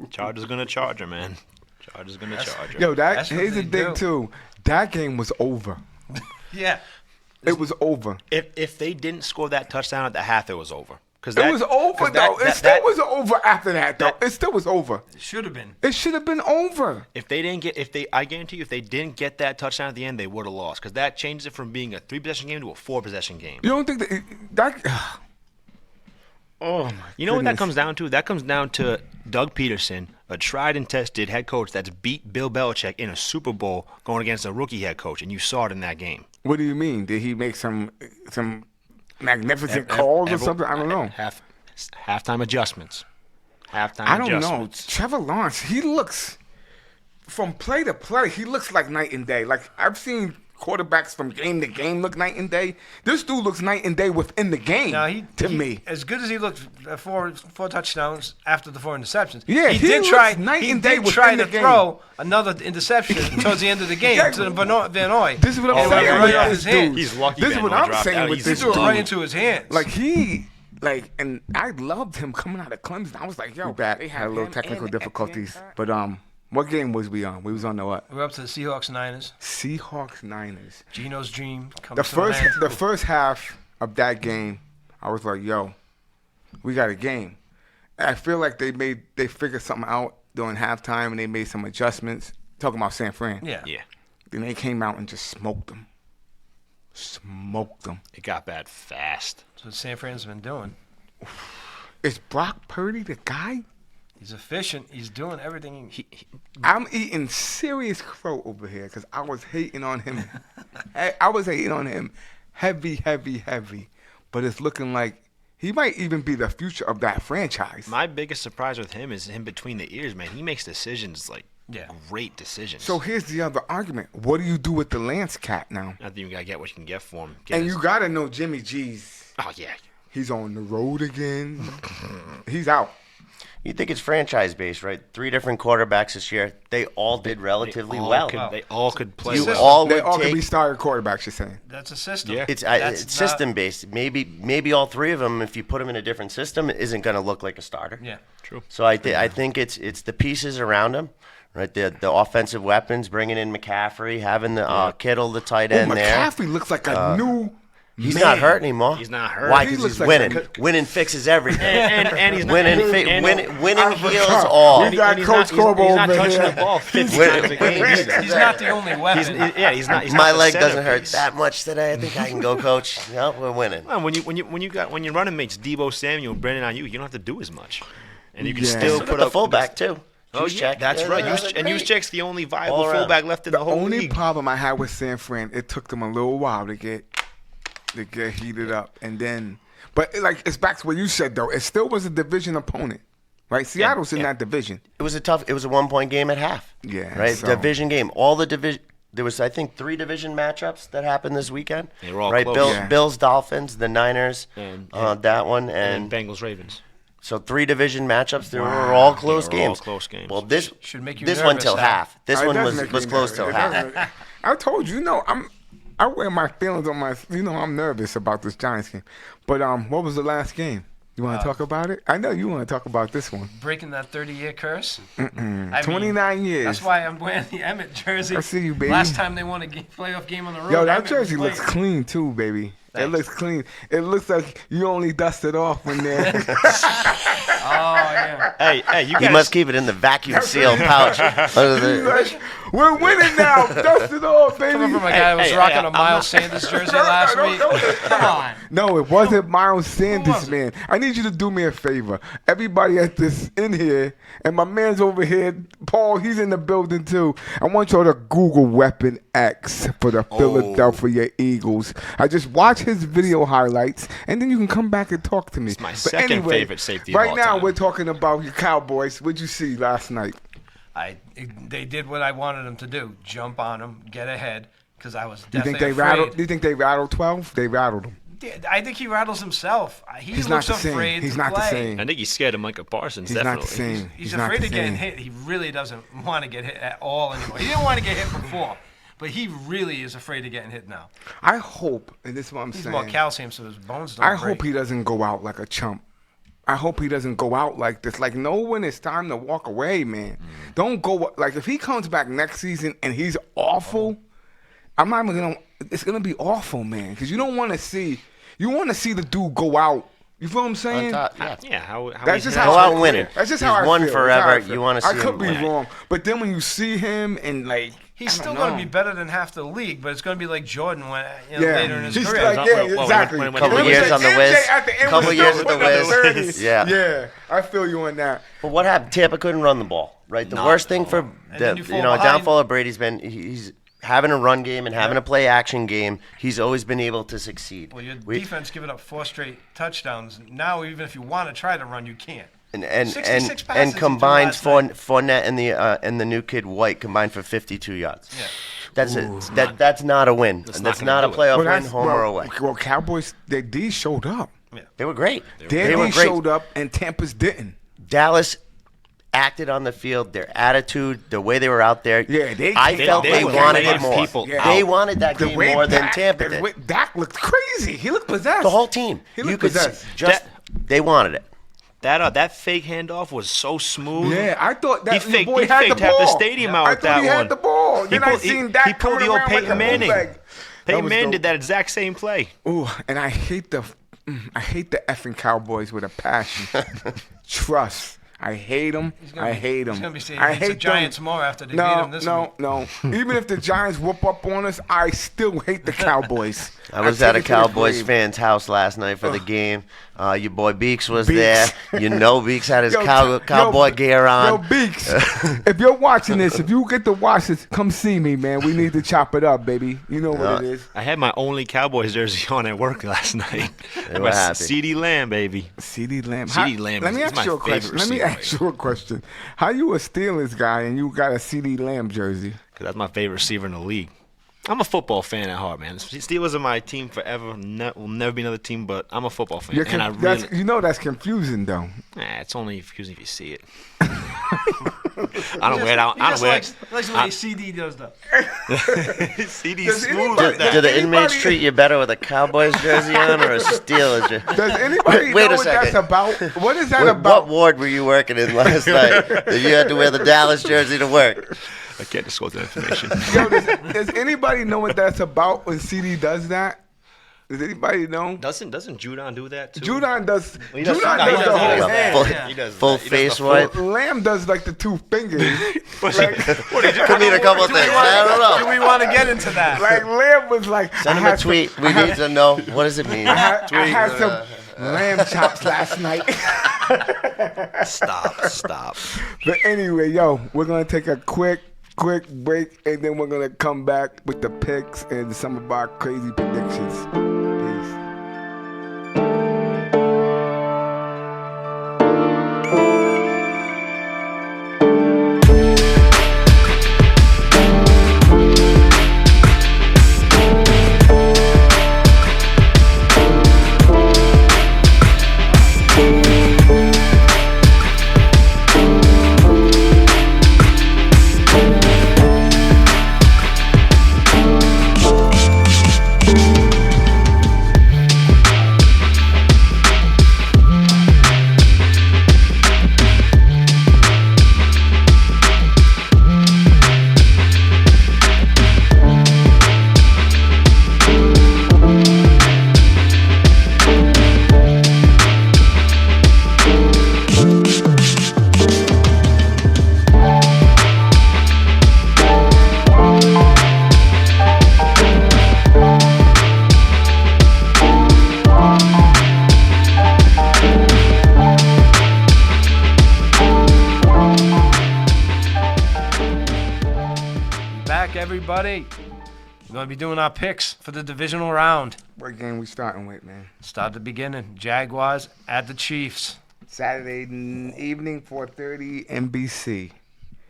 Speaker 3: Chargers gonna charge her, man. Chargers gonna charge her.
Speaker 1: Yo,
Speaker 2: That's what
Speaker 1: here's the
Speaker 2: they
Speaker 1: thing
Speaker 2: do.
Speaker 1: too. That game was over.
Speaker 2: Yeah.
Speaker 1: It was over.
Speaker 3: If they didn't score that touchdown at the half, it was over. Because
Speaker 1: It was over though. It still was over after that though. It still was over.
Speaker 2: It should have been.
Speaker 1: It should have been over.
Speaker 3: If they didn't get, I guarantee you, if they didn't get that touchdown at the end, they would have lost. Because that changes it from being a 3-possession game to a 4-possession game.
Speaker 1: You don't think that? Oh my!
Speaker 3: You know what that
Speaker 1: goodness.
Speaker 3: comes down to? That comes down to Doug Peterson, a tried and tested head coach that's beat Bill Belichick in a Super Bowl going against a rookie head coach, and you saw it in that game.
Speaker 1: What do you mean? Did he make some magnificent calls or something? I don't know.
Speaker 3: Halftime adjustments. Halftime
Speaker 1: I don't know.
Speaker 3: adjustments.
Speaker 1: Trevor Lawrence, he looks from play to play, he looks like night and day. Like I've seen quarterbacks from game to game look night and day. This dude looks night and day within the game.
Speaker 2: Now
Speaker 1: to me,
Speaker 2: as good as he looked, four touchdowns after the 4 interceptions.
Speaker 1: Yeah,
Speaker 2: he
Speaker 1: he
Speaker 2: did
Speaker 1: looks
Speaker 2: try.
Speaker 1: night
Speaker 2: He
Speaker 1: and day
Speaker 2: did try
Speaker 1: within
Speaker 2: to
Speaker 1: the game.
Speaker 2: throw another interception towards the end of the game
Speaker 1: Yeah,
Speaker 2: to Van Noy.
Speaker 1: this is what I'm
Speaker 2: And it
Speaker 1: saying
Speaker 2: went
Speaker 1: with
Speaker 2: right off
Speaker 1: this
Speaker 2: his hands.
Speaker 1: dude.
Speaker 3: He's lucky.
Speaker 1: This is
Speaker 3: Van
Speaker 1: what
Speaker 3: Noy
Speaker 1: I'm
Speaker 3: dropped
Speaker 1: saying
Speaker 3: out.
Speaker 1: with
Speaker 3: He's
Speaker 1: this
Speaker 2: He threw it
Speaker 1: dude.
Speaker 2: right into his hands.
Speaker 1: Like he, like, and I loved him coming out of Clemson. I was like, yo, they had a little technical difficulties. But what game was we on? We was on the what?
Speaker 2: We're up to the Seahawks Niners.
Speaker 1: Seahawks Niners.
Speaker 2: Gino's dream comes
Speaker 1: The
Speaker 2: to an end.
Speaker 1: first half of that game, I was like, yo, we got a game. And I feel like they figured something out during halftime and they made some adjustments. Talking about San Fran.
Speaker 2: Yeah.
Speaker 3: Yeah.
Speaker 1: Then they came out and just smoked them. Smoked them.
Speaker 3: It got bad fast.
Speaker 2: That's what San Fran's been doing.
Speaker 1: Is Brock Purdy the guy?
Speaker 2: He's efficient. He's doing everything.
Speaker 1: I'm eating serious crow over here because I was hating on him. I was hating on him heavy. But it's looking like he might even be the future of that franchise.
Speaker 3: My biggest surprise with him is him between the ears, man. He makes decisions like great decisions.
Speaker 1: So here's the other argument. What do you do with the Lance cat now?
Speaker 3: I think you gotta get what you can get for him.
Speaker 1: And you got to know Jimmy G's.
Speaker 3: Oh yeah.
Speaker 1: He's on the road again. He's out.
Speaker 4: You think it's franchise-based, right? 3 different quarterbacks this year. They all did relatively well.
Speaker 3: They all could play.
Speaker 4: You
Speaker 3: well.
Speaker 4: all
Speaker 1: They
Speaker 4: would
Speaker 1: all can be
Speaker 4: take.
Speaker 1: starter quarterbacks, you're saying.
Speaker 2: That's a system.
Speaker 3: Yeah.
Speaker 4: It's
Speaker 2: That's
Speaker 4: it's
Speaker 2: not-
Speaker 4: system-based. Maybe all 3 of them, if you put them in a different system, isn't going to look like a starter.
Speaker 2: Yeah.
Speaker 3: True.
Speaker 4: So I think it's the pieces around him, right? The offensive weapons, bringing in McCaffrey, having the Kittle, the tight end there.
Speaker 1: McCaffrey looks like a new
Speaker 4: He's
Speaker 1: man.
Speaker 4: not hurt anymore.
Speaker 3: He's not hurt.
Speaker 4: Why?
Speaker 1: He
Speaker 4: Because
Speaker 1: looks
Speaker 4: he's
Speaker 1: like
Speaker 4: winning.
Speaker 1: a-
Speaker 4: Winning fixes everything.
Speaker 3: And he's not
Speaker 4: Winning
Speaker 1: I
Speaker 4: heals
Speaker 1: forgot.
Speaker 4: all.
Speaker 1: We got
Speaker 3: and he's
Speaker 1: Coach
Speaker 3: not,
Speaker 1: Corbo
Speaker 3: he's not
Speaker 1: over
Speaker 3: touching
Speaker 1: here.
Speaker 3: the ball 50
Speaker 4: Winning-
Speaker 3: times a game either.
Speaker 2: He's not the only weapon.
Speaker 3: He's not.
Speaker 4: My
Speaker 3: the
Speaker 4: leg doesn't hurt
Speaker 3: centerpiece.
Speaker 4: that much today. I think I can go, Coach. No, we're winning.
Speaker 3: Well, when your running mates Debo Samuel, Brandon Ayuk, you don't have to do as much, and you can
Speaker 1: Yeah.
Speaker 3: still
Speaker 4: Still
Speaker 3: put
Speaker 4: put a
Speaker 3: up
Speaker 4: fullback too.
Speaker 3: Oh
Speaker 4: Juice
Speaker 3: yeah,
Speaker 4: check.
Speaker 3: that's
Speaker 4: Yeah,
Speaker 3: right.
Speaker 4: those are
Speaker 3: And
Speaker 4: great.
Speaker 3: Juszczyk's the only viable
Speaker 4: All around.
Speaker 3: fullback left in the whole
Speaker 1: Only
Speaker 3: league.
Speaker 1: problem I had with San Fran, it took them a little while to get heated up, and then, but it's back to what you said though. It still was a division opponent, right? Seattle's in
Speaker 3: yeah.
Speaker 1: that division.
Speaker 4: It was a 1-point game at half.
Speaker 1: Yeah,
Speaker 4: Right?
Speaker 1: so-
Speaker 4: Division game. All the division. There was, I think, 3 division matchups that happened this weekend.
Speaker 3: They were all
Speaker 4: right?
Speaker 3: close.
Speaker 1: Yeah.
Speaker 4: Bills, Dolphins, the Niners,
Speaker 3: And-
Speaker 4: that one,
Speaker 3: And
Speaker 4: and
Speaker 3: Bengals Ravens.
Speaker 4: so 3 division matchups. They were all close
Speaker 3: They were all
Speaker 4: games.
Speaker 3: close games.
Speaker 4: Well, this
Speaker 2: Should make you
Speaker 4: this one
Speaker 2: nervous,
Speaker 4: till
Speaker 2: huh?
Speaker 4: half. This
Speaker 1: It
Speaker 4: one
Speaker 1: does
Speaker 4: was
Speaker 1: make
Speaker 4: was
Speaker 1: me
Speaker 4: close
Speaker 1: nervous.
Speaker 4: till
Speaker 1: It
Speaker 4: half.
Speaker 1: does. I told you, I wear my feelings on my, I'm nervous about this Giants game. But what was the last game? You want to talk about it? I know you want to talk about this one.
Speaker 2: Breaking that 30-year curse. I mean,
Speaker 1: 29 years.
Speaker 2: That's why I'm wearing the Emmett jersey.
Speaker 1: I see you, baby.
Speaker 2: Last time they won a playoff game on the road.
Speaker 1: Yo, that
Speaker 2: Emmett
Speaker 1: jersey
Speaker 2: was
Speaker 1: looks
Speaker 2: playing.
Speaker 1: clean too, baby. It
Speaker 2: Thanks.
Speaker 1: looks clean. It looks like you only dusted off when they're.
Speaker 2: Oh, yeah.
Speaker 3: Hey, you
Speaker 4: You
Speaker 3: guys
Speaker 4: must keep it in the vacuum seal pouch. Under the-
Speaker 1: We're winning now. Dust it off, baby.
Speaker 2: Coming from a guy that was rocking a
Speaker 3: I'm
Speaker 2: Miles Sanders jersey last week. Come on.
Speaker 1: No, it wasn't Miles Sanders,
Speaker 2: was it?
Speaker 1: man. I need you to do me a favor. Everybody at this in here, and my man's over here, Paul, he's in the building too. I want y'all to Google Weapon X for the Philadelphia Eagles. I just watch his video highlights, and then you can come back and talk to me.
Speaker 3: It's my
Speaker 1: But
Speaker 3: second favorite safety of
Speaker 1: Right
Speaker 3: all
Speaker 1: now,
Speaker 3: time.
Speaker 1: we're talking about your Cowboys. What'd you see last night?
Speaker 2: They did what I wanted them to do: jump on them, get ahead. Because I was
Speaker 1: You
Speaker 2: definitely
Speaker 1: think they
Speaker 2: afraid.
Speaker 1: rattled? Do you think they rattled 12? They rattled him.
Speaker 2: I think he rattles himself. He
Speaker 1: He's not
Speaker 2: looks
Speaker 1: the same.
Speaker 2: afraid
Speaker 1: He's
Speaker 2: to
Speaker 1: not the
Speaker 2: play.
Speaker 1: same.
Speaker 3: I think he's scared of Micah Parsons.
Speaker 1: He's not
Speaker 3: definitely.
Speaker 1: the same.
Speaker 2: He's
Speaker 1: not
Speaker 2: afraid
Speaker 1: the
Speaker 2: of getting
Speaker 1: same.
Speaker 2: hit. He really doesn't want to get hit at all anymore. He didn't want to get hit before, but he really is afraid of getting hit now.
Speaker 1: I hope, and this is what I'm
Speaker 2: He's
Speaker 1: saying.
Speaker 2: more calcium, so his bones don't
Speaker 1: I
Speaker 2: break.
Speaker 1: hope he doesn't go out like a chump. I hope he doesn't go out like this. Like, know when it's time to walk away, man. Don't go. Like, if he comes back next season and he's awful, I'm not even gonna. It's gonna be awful, man. Because you don't want to see. You want to see the dude go out. You feel what I'm saying?
Speaker 4: On top, yeah.
Speaker 3: Yeah, how
Speaker 1: That's
Speaker 3: he
Speaker 1: just
Speaker 3: has-
Speaker 1: how
Speaker 4: Go
Speaker 1: I
Speaker 4: out and win it.
Speaker 1: That's just
Speaker 4: He's
Speaker 1: how I
Speaker 4: won
Speaker 1: feel. That's how
Speaker 4: forever.
Speaker 1: I feel.
Speaker 4: You wanna see
Speaker 1: I
Speaker 4: him
Speaker 1: could be
Speaker 4: win.
Speaker 1: wrong, but then when you see him and like,
Speaker 2: He's
Speaker 1: I
Speaker 2: still
Speaker 1: don't
Speaker 2: going to
Speaker 1: know.
Speaker 2: be better than half the league, but it's going to be like Jordan when
Speaker 1: Yeah,
Speaker 2: later in his
Speaker 1: he's
Speaker 2: career.
Speaker 1: like, yeah,
Speaker 3: Well,
Speaker 1: exactly.
Speaker 3: when-
Speaker 4: Couple
Speaker 1: It was
Speaker 4: years
Speaker 1: like
Speaker 4: on the
Speaker 1: MJ
Speaker 4: whiz.
Speaker 1: at the end
Speaker 4: Couple
Speaker 1: was
Speaker 4: years
Speaker 1: still
Speaker 4: at the
Speaker 1: putting up
Speaker 4: whiz.
Speaker 1: 30s.
Speaker 4: Yeah.
Speaker 1: Yeah, I feel you on that.
Speaker 4: But what happened? Tampa couldn't run the ball, right? The worst thing for
Speaker 2: then
Speaker 4: the
Speaker 2: you fall behind.
Speaker 4: downfall of Brady's been he's having a run game and having a play action game. He's always been able to succeed.
Speaker 2: Well, your
Speaker 4: We-
Speaker 2: defense giving up 4 straight touchdowns. Now, even if you want to try to run, you can't.
Speaker 4: and
Speaker 2: 66 passes
Speaker 4: and
Speaker 2: he
Speaker 4: combined
Speaker 2: threw last
Speaker 4: Fournette and the new kid White combined for 52 yards.
Speaker 2: Yeah.
Speaker 4: That's not a win. That's
Speaker 3: not
Speaker 4: not a
Speaker 3: gonna do it.
Speaker 4: playoff win, home or away.
Speaker 1: Well, Cowboys, their D showed up.
Speaker 4: They were great.
Speaker 1: Their
Speaker 4: were
Speaker 1: D
Speaker 4: great.
Speaker 1: showed up, and Tampa's didn't.
Speaker 4: Dallas acted on the field, their attitude, the way they were out there.
Speaker 1: Yeah,
Speaker 4: I felt
Speaker 3: they
Speaker 4: they
Speaker 3: were
Speaker 4: wanted
Speaker 3: getting
Speaker 4: it more.
Speaker 3: people
Speaker 1: Yeah.
Speaker 4: They wanted that
Speaker 1: The
Speaker 4: game
Speaker 1: way
Speaker 4: more than
Speaker 1: Dak-
Speaker 4: Tampa
Speaker 1: the
Speaker 4: did.
Speaker 1: way Dak looked crazy. He looked possessed.
Speaker 4: The whole team.
Speaker 1: He
Speaker 4: You
Speaker 1: looked
Speaker 4: could see,
Speaker 1: possessed.
Speaker 4: they wanted it.
Speaker 3: That fake handoff was so smooth.
Speaker 1: Yeah, I thought that
Speaker 3: He
Speaker 1: your
Speaker 3: faked-
Speaker 1: boy
Speaker 3: he
Speaker 1: had the
Speaker 3: faked
Speaker 1: ball.
Speaker 3: half the stadium out
Speaker 1: I
Speaker 3: with
Speaker 1: thought
Speaker 3: that
Speaker 1: he
Speaker 3: one.
Speaker 1: had the ball. Then I seen Dak
Speaker 3: he pulled
Speaker 1: coming
Speaker 3: the old
Speaker 1: around
Speaker 3: Peyton
Speaker 1: like a
Speaker 3: Manning.
Speaker 1: bootleg. That
Speaker 3: Peyton
Speaker 1: was
Speaker 3: Manning
Speaker 1: dope.
Speaker 3: did that exact same play.
Speaker 1: Ooh, and I hate the effing Cowboys with a passion. Trust. I hate them. I hate them.
Speaker 2: He's gonna be saying
Speaker 1: I
Speaker 2: he hates the
Speaker 1: hate
Speaker 2: Giants
Speaker 1: them.
Speaker 2: more after they beat
Speaker 1: No,
Speaker 2: them this
Speaker 1: no,
Speaker 2: week.
Speaker 1: no. Even if the Giants whoop up on us, I still hate the Cowboys.
Speaker 4: I was
Speaker 1: take
Speaker 4: at a
Speaker 1: it to the
Speaker 4: Cowboys
Speaker 1: grave.
Speaker 4: fan's house last night for the game. Your boy Beeks was
Speaker 1: Beeks.
Speaker 4: there. You know Beeks had his
Speaker 1: Yo,
Speaker 4: cowboy gear on.
Speaker 1: Yo, Beeks, if you're watching this, if you get to watch this, come see me, man. We need to chop it up, baby. You know what it is.
Speaker 3: I had my only Cowboys jersey on at work last night.
Speaker 4: They were happy.
Speaker 3: CD Lamb, baby.
Speaker 1: CD Lamb.
Speaker 3: CeeDee Lamb
Speaker 1: Let me
Speaker 3: is
Speaker 1: ask
Speaker 3: my
Speaker 1: you a question.
Speaker 3: favorite
Speaker 1: Let me
Speaker 3: receiver
Speaker 1: ask you a question. How you a Steelers guy and you got a CD Lamb jersey?
Speaker 3: Because that's my favorite receiver in the league. I'm a football fan at heart, man. Steelers are my team forever. Will never be another team, but I'm a football fan.
Speaker 1: You're
Speaker 3: And I really,
Speaker 1: you know that's confusing though.
Speaker 3: it's only confusing if you see it. I don't wear it out.
Speaker 2: He
Speaker 3: I don't
Speaker 2: just
Speaker 3: wear
Speaker 2: likes the way CD does that.
Speaker 3: CD
Speaker 1: Does
Speaker 3: smooth
Speaker 1: anybody-
Speaker 3: like that.
Speaker 4: Do the inmates
Speaker 1: Anybody-
Speaker 4: treat you better with a Cowboys jersey on or a Steelers jersey?
Speaker 1: Does anybody
Speaker 4: Wait
Speaker 1: know
Speaker 4: a
Speaker 1: what that's
Speaker 4: second.
Speaker 1: about? What is that
Speaker 4: What
Speaker 1: about?
Speaker 4: ward were you working in last night that you had to wear the Dallas jersey to work?
Speaker 3: I can't disclose that information.
Speaker 1: Yo, does anybody know what that's about when CD does that? Does anybody know?
Speaker 3: Doesn't Judon do that too?
Speaker 1: Judon does.
Speaker 3: He does-
Speaker 1: Judon
Speaker 3: no, he
Speaker 1: does
Speaker 3: does
Speaker 1: the
Speaker 3: that.
Speaker 1: whole
Speaker 3: Yeah.
Speaker 1: hand.
Speaker 4: Full,
Speaker 2: Yeah.
Speaker 3: He does
Speaker 4: full
Speaker 3: that. He does
Speaker 4: face
Speaker 3: the full-
Speaker 4: wipe.
Speaker 1: Lamb does like the two fingers.
Speaker 3: What
Speaker 1: like,
Speaker 4: Could mean a couple of things. I don't
Speaker 2: Do
Speaker 4: know.
Speaker 2: we want to get into that?
Speaker 1: like Lamb was like.
Speaker 4: Send him a tweet. We need to know. What does it mean?
Speaker 1: I had some lamb chops last night.
Speaker 3: Stop.
Speaker 1: But anyway, yo, we're gonna take a quick break, and then we're gonna come back with the picks and some of our crazy predictions. Peace.
Speaker 2: Back, everybody. We're going to be doing our picks for the divisional round.
Speaker 1: What game we starting with, man?
Speaker 2: Start at the beginning. Jaguars at the Chiefs.
Speaker 1: Saturday evening, 4:30, NBC.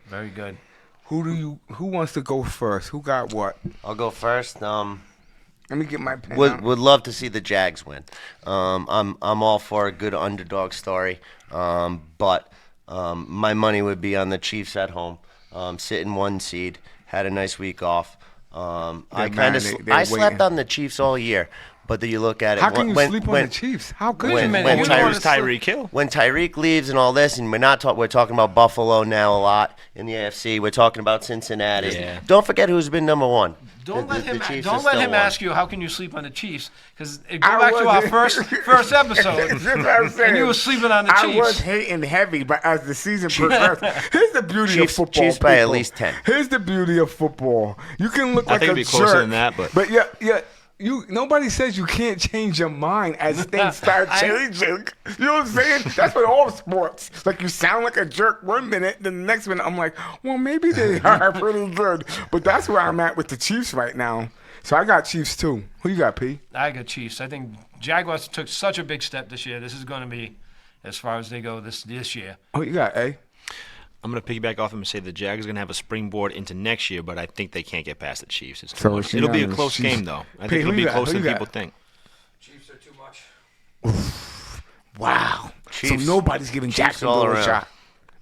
Speaker 2: Very good.
Speaker 1: Who wants to go first? Who got what?
Speaker 4: I'll go first.
Speaker 1: Let me get my pen.
Speaker 4: Would
Speaker 1: out.
Speaker 4: love to see the Jags win. I'm all for a good underdog story. But my money would be on the Chiefs at home. Sitting 1 seed, had a nice week off. I slept
Speaker 1: waiting.
Speaker 4: on the Chiefs all year. But then you look at it.
Speaker 1: How can you sleep on the Chiefs? How could
Speaker 4: when-
Speaker 1: you?
Speaker 2: minute,
Speaker 4: when
Speaker 2: you
Speaker 3: Where's
Speaker 2: wanna sleep-
Speaker 3: Tyreek Hill?
Speaker 4: When Tyreek leaves and all this, and we're talking about Buffalo now a lot in the AFC. We're talking about Cincinnati.
Speaker 3: Yeah.
Speaker 4: Don't forget who's been number one.
Speaker 2: Don't let him.
Speaker 4: Chiefs
Speaker 2: Don't
Speaker 4: are
Speaker 2: let
Speaker 4: still
Speaker 2: him
Speaker 4: one.
Speaker 2: ask you how can you sleep on the Chiefs because go
Speaker 1: I
Speaker 2: back to our
Speaker 1: wasn't-
Speaker 2: first episode.
Speaker 1: That's what I'm saying.
Speaker 2: And you were sleeping on the
Speaker 1: I was
Speaker 2: Chiefs.
Speaker 1: hating heavy, but as the season progressed, here's the beauty
Speaker 4: Chiefs-
Speaker 1: of football.
Speaker 4: Chiefs by at
Speaker 1: people.
Speaker 4: least 10.
Speaker 1: Here's the beauty of football. You can look
Speaker 3: I
Speaker 1: like
Speaker 3: think
Speaker 1: a
Speaker 3: it'd be closer
Speaker 1: jerk,
Speaker 3: than that, but-
Speaker 1: yeah. Nobody says you can't change your mind as things start changing. You know what I'm saying? That's with all sports. Like you sound like a jerk 1 minute, then the next minute I'm like, well, maybe they are pretty good. But that's where I'm at with the Chiefs right now. So I got Chiefs too. Who you got, P?
Speaker 2: I got Chiefs. I think Jaguars took such a big step this year. This is going to be as far as they go this year.
Speaker 1: Who you got, A?
Speaker 3: I'm going to piggyback off him and say the Jags are going to have a springboard into next year, but I think they can't get past the Chiefs. It's too
Speaker 1: So
Speaker 3: much.
Speaker 1: it's
Speaker 3: It'll be a
Speaker 1: unanimous.
Speaker 3: close
Speaker 1: Chiefs.
Speaker 3: game, though. I
Speaker 1: Pete,
Speaker 3: think
Speaker 1: who
Speaker 3: it'll
Speaker 1: you
Speaker 3: be
Speaker 1: got?
Speaker 3: closer
Speaker 1: Who
Speaker 3: than
Speaker 1: you
Speaker 3: people
Speaker 1: got?
Speaker 3: think.
Speaker 2: Chiefs are too much.
Speaker 1: Wow.
Speaker 4: Chiefs.
Speaker 1: So nobody's giving
Speaker 4: Chiefs
Speaker 1: Jacksonville
Speaker 4: all
Speaker 1: a
Speaker 4: around.
Speaker 1: shot.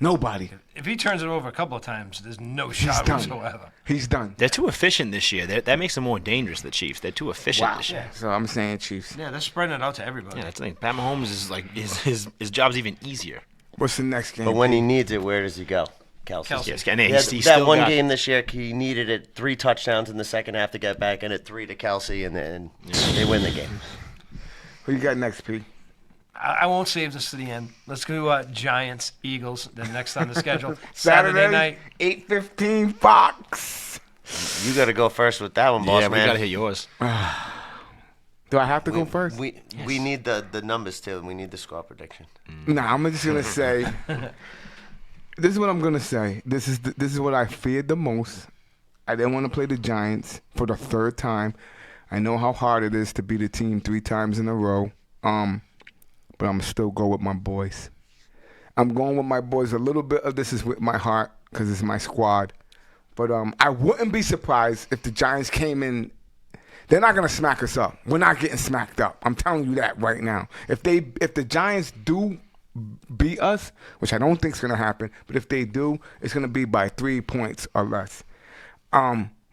Speaker 1: Nobody.
Speaker 2: If he turns it over a couple of times, there's no
Speaker 1: He's
Speaker 2: shot
Speaker 1: done.
Speaker 2: whatsoever.
Speaker 1: He's done.
Speaker 3: They're too efficient this year. That makes them more dangerous, the Chiefs. They're too efficient
Speaker 1: Wow.
Speaker 3: this year.
Speaker 1: So I'm saying Chiefs.
Speaker 2: Yeah, they're spreading it out to everybody.
Speaker 3: Yeah, that's the thing. Pat Mahomes is like his job's even easier.
Speaker 1: What's the next game?
Speaker 4: But when he needs it, where does he go? Kelsey.
Speaker 2: Kelsey.
Speaker 3: Yes, and
Speaker 4: He
Speaker 3: he's
Speaker 4: had
Speaker 3: still
Speaker 4: that one
Speaker 3: got-
Speaker 4: game this year, he needed it 3 touchdowns in the second half to get back in it, 3 to Kelsey, and then they win the game.
Speaker 1: Who you got next, P?
Speaker 2: I won't save this to the end. Let's go Giants, Eagles, then next on the schedule. Saturday night.
Speaker 1: 8:15 Fox.
Speaker 4: You got to go first with that one, boss
Speaker 3: Yeah, we
Speaker 4: man.
Speaker 3: got to hit yours.
Speaker 1: Do I have to go first?
Speaker 4: We need the numbers too. We need the score prediction.
Speaker 1: Nah, I'm just gonna say. This is what I'm gonna say. This is what I feared the most. I didn't want to play the Giants for the 3rd time. I know how hard it is to beat a team 3 times in a row. But I'm still go with my boys. I'm going with my boys. A little bit of this is with my heart because it's my squad. But I wouldn't be surprised if the Giants came in. They're not gonna smack us up. We're not getting smacked up. I'm telling you that right now. If the Giants do beat us, which I don't think is gonna happen, but if they do, it's gonna be by 3 points or less.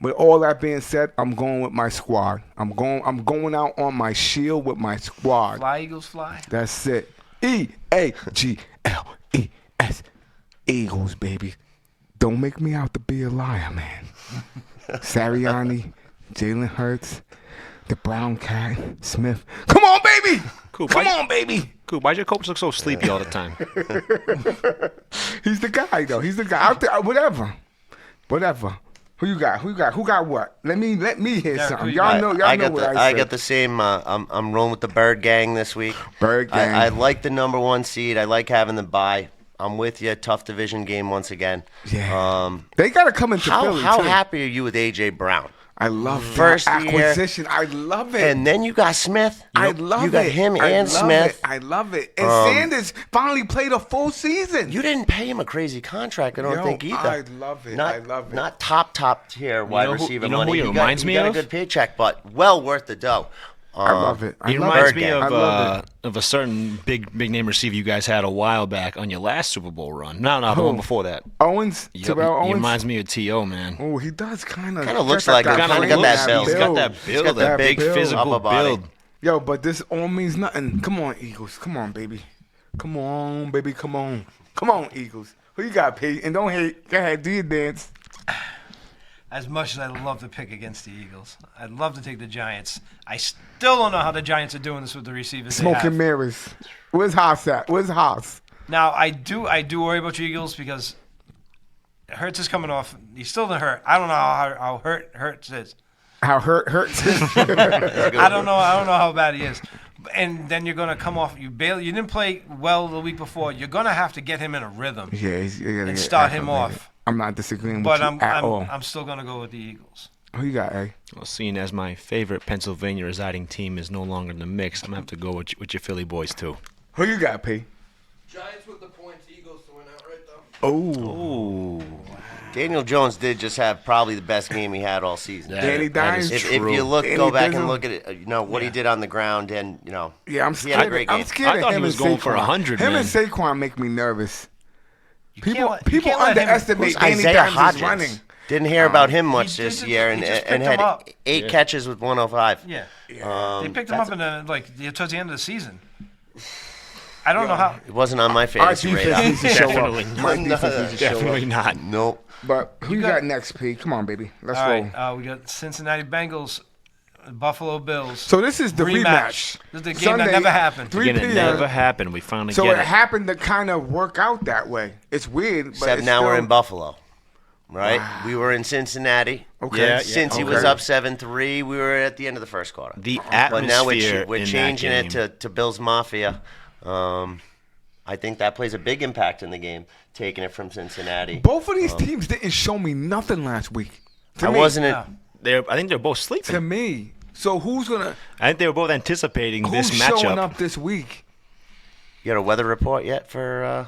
Speaker 1: With all that being said, I'm going with my squad. I'm going out on my shield with my squad.
Speaker 2: Fly, Eagles, fly.
Speaker 1: That's it. EAGLES. Eagles, baby. Don't make me out to be a liar, man. Sarianni, Jalen Hurts, the Brown Cat, Smith. Come on, baby.
Speaker 3: Cool.
Speaker 1: Come on, baby.
Speaker 3: Cool. Why does your coach look so sleepy all the time?
Speaker 1: He's the guy, though. He's the guy. Out there, whatever. Who you got? Who got what? Let me hear
Speaker 2: Derek,
Speaker 1: something.
Speaker 2: who you
Speaker 1: Y'all
Speaker 2: got?
Speaker 1: know. Y'all know what I
Speaker 4: I
Speaker 1: said.
Speaker 4: got the same. I'm rolling with the Bird Gang this week.
Speaker 1: Bird Gang.
Speaker 4: I like the number 1 seed. I like having the bye. I'm with you. Tough division game once again.
Speaker 1: Yeah. They got to come into Philly,
Speaker 4: How
Speaker 1: too.
Speaker 4: happy are you with AJ Brown?
Speaker 1: I love
Speaker 4: First
Speaker 1: that
Speaker 4: year.
Speaker 1: acquisition. I love it.
Speaker 4: And then you got Smith.
Speaker 1: I love it.
Speaker 4: You got him
Speaker 1: I
Speaker 4: and
Speaker 1: love
Speaker 4: Smith.
Speaker 1: It. I love it. And Sanders finally played a full season.
Speaker 4: You didn't pay him a crazy contract, I don't
Speaker 1: Yo,
Speaker 4: think either.
Speaker 1: I love it.
Speaker 4: Not,
Speaker 1: I love it.
Speaker 4: Not top tier wide
Speaker 3: know who-
Speaker 4: receiver
Speaker 3: you know who
Speaker 4: money.
Speaker 3: he
Speaker 4: got-
Speaker 3: reminds me
Speaker 4: got
Speaker 3: of?
Speaker 4: a good paycheck, but well worth the dough.
Speaker 1: I love it. I
Speaker 3: He
Speaker 1: love
Speaker 3: reminds
Speaker 1: it.
Speaker 3: me
Speaker 1: I love it.
Speaker 3: of a certain big name receiver you guys had a while back on your last Super Bowl run. No, the one before that.
Speaker 1: Owens,
Speaker 3: Yep,
Speaker 1: Terrell
Speaker 3: he
Speaker 1: Owens.
Speaker 3: reminds me of T.O., man.
Speaker 1: Oh, he does kind of.
Speaker 4: Kinda looks like him. Kinda got that build.
Speaker 3: He's got that
Speaker 4: He's got
Speaker 3: build, that big
Speaker 1: build.
Speaker 3: physical
Speaker 4: Upper body.
Speaker 3: build.
Speaker 1: Yo, but this all means nothing. Come on, Eagles. Come on, baby. Come on, baby. Come on. Come on, Eagles. Who you got, Pete? And don't hate. Go ahead, do your dance.
Speaker 2: As much as I love to pick against the Eagles, I'd love to take the Giants. I still don't know how the Giants are doing this with the receivers they
Speaker 1: Smoking
Speaker 2: have.
Speaker 1: mirrors. Where's Haas at? Where's Haas?
Speaker 2: Now, I do worry about your Eagles because Hurts is coming off. He's still not hurt. I don't know how Hurts is.
Speaker 1: How hurts.
Speaker 2: I don't know how bad he is. And then you're gonna come off. You didn't play well the week before. You're gonna have to get him in a rhythm
Speaker 1: Yeah, you gotta
Speaker 2: and
Speaker 1: get
Speaker 2: start him
Speaker 1: acclimated.
Speaker 2: off.
Speaker 1: I'm not disagreeing
Speaker 2: But
Speaker 1: with you at all.
Speaker 2: I'm still gonna go with the Eagles.
Speaker 1: Who you got, A?
Speaker 3: Well, seeing as my favorite Pennsylvania residing team is no longer in the mix, I'm going to have to go with your Philly boys, too.
Speaker 1: Who you got, P?
Speaker 5: Giants with the points, Eagles to win outright though.
Speaker 1: Oh.
Speaker 4: Daniel Jones did just have probably the best game he had all season.
Speaker 1: Danny Dimes.
Speaker 3: is
Speaker 4: If
Speaker 3: true.
Speaker 4: you look,
Speaker 1: Danny
Speaker 4: go back
Speaker 1: Dizzle.
Speaker 4: and look at it, what he did on the ground, and
Speaker 1: Yeah, I'm
Speaker 4: he had a
Speaker 1: scared.
Speaker 4: great
Speaker 1: I'm
Speaker 4: game.
Speaker 1: scared
Speaker 3: I
Speaker 1: of
Speaker 3: thought
Speaker 1: him
Speaker 3: he was
Speaker 1: and
Speaker 3: going for
Speaker 1: Saquon.
Speaker 3: 100,
Speaker 1: Him
Speaker 3: man.
Speaker 1: and Saquon make me nervous.
Speaker 2: You
Speaker 1: People
Speaker 2: can't let him-
Speaker 1: underestimate
Speaker 4: Who's
Speaker 1: Danny
Speaker 4: Isaiah
Speaker 1: Dimes'
Speaker 4: Hodgins?
Speaker 1: running.
Speaker 4: Didn't hear about him much
Speaker 2: he
Speaker 4: this
Speaker 2: just-
Speaker 4: year,
Speaker 2: he
Speaker 4: and,
Speaker 2: just
Speaker 4: and
Speaker 2: picked him
Speaker 4: had
Speaker 2: up.
Speaker 4: 8 catches with 105.
Speaker 2: Yeah.
Speaker 1: Yeah.
Speaker 2: They picked him up in towards the end of the season. I don't know how.
Speaker 4: It wasn't on my
Speaker 1: Our
Speaker 4: fantasy
Speaker 1: defense
Speaker 4: radar.
Speaker 1: needs to show
Speaker 3: Definitely
Speaker 1: up.
Speaker 3: not.
Speaker 1: My defense needs to show
Speaker 3: Definitely
Speaker 1: up.
Speaker 3: not.
Speaker 4: Nope.
Speaker 1: But who you
Speaker 2: got-
Speaker 1: got next, P? Come on, baby. Let's
Speaker 2: All
Speaker 1: roll.
Speaker 2: right, we got Cincinnati Bengals, Buffalo Bills.
Speaker 1: So this is the rematch.
Speaker 2: This is the game that never happened.
Speaker 1: 3
Speaker 3: Again, it
Speaker 1: p.m.
Speaker 3: never happened. We finally
Speaker 1: So
Speaker 3: get
Speaker 1: it
Speaker 3: it.
Speaker 1: happened to kind of work out that way. It's weird, but
Speaker 4: Except
Speaker 1: it's
Speaker 4: now we're
Speaker 1: still-
Speaker 4: in Buffalo, right? We were in Cincinnati.
Speaker 1: Okay.
Speaker 3: Yeah,
Speaker 4: Since he
Speaker 1: okay.
Speaker 4: was up 7-3, we were at the end of the first quarter.
Speaker 3: The
Speaker 4: But now
Speaker 3: atmosphere
Speaker 4: we're
Speaker 3: in
Speaker 4: changing
Speaker 3: that
Speaker 4: it
Speaker 3: game.
Speaker 4: to Bills Mafia. I think that plays a big impact in the game, taking it from Cincinnati.
Speaker 1: Both of these teams didn't show me nothing last week. To
Speaker 4: I
Speaker 1: me.
Speaker 4: wasn't.
Speaker 3: I think they're both sleeping.
Speaker 1: To me. So who's gonna?
Speaker 3: I think they were both anticipating
Speaker 1: Who's
Speaker 3: this
Speaker 1: showing
Speaker 3: matchup.
Speaker 1: up this week?
Speaker 4: You got a weather report yet for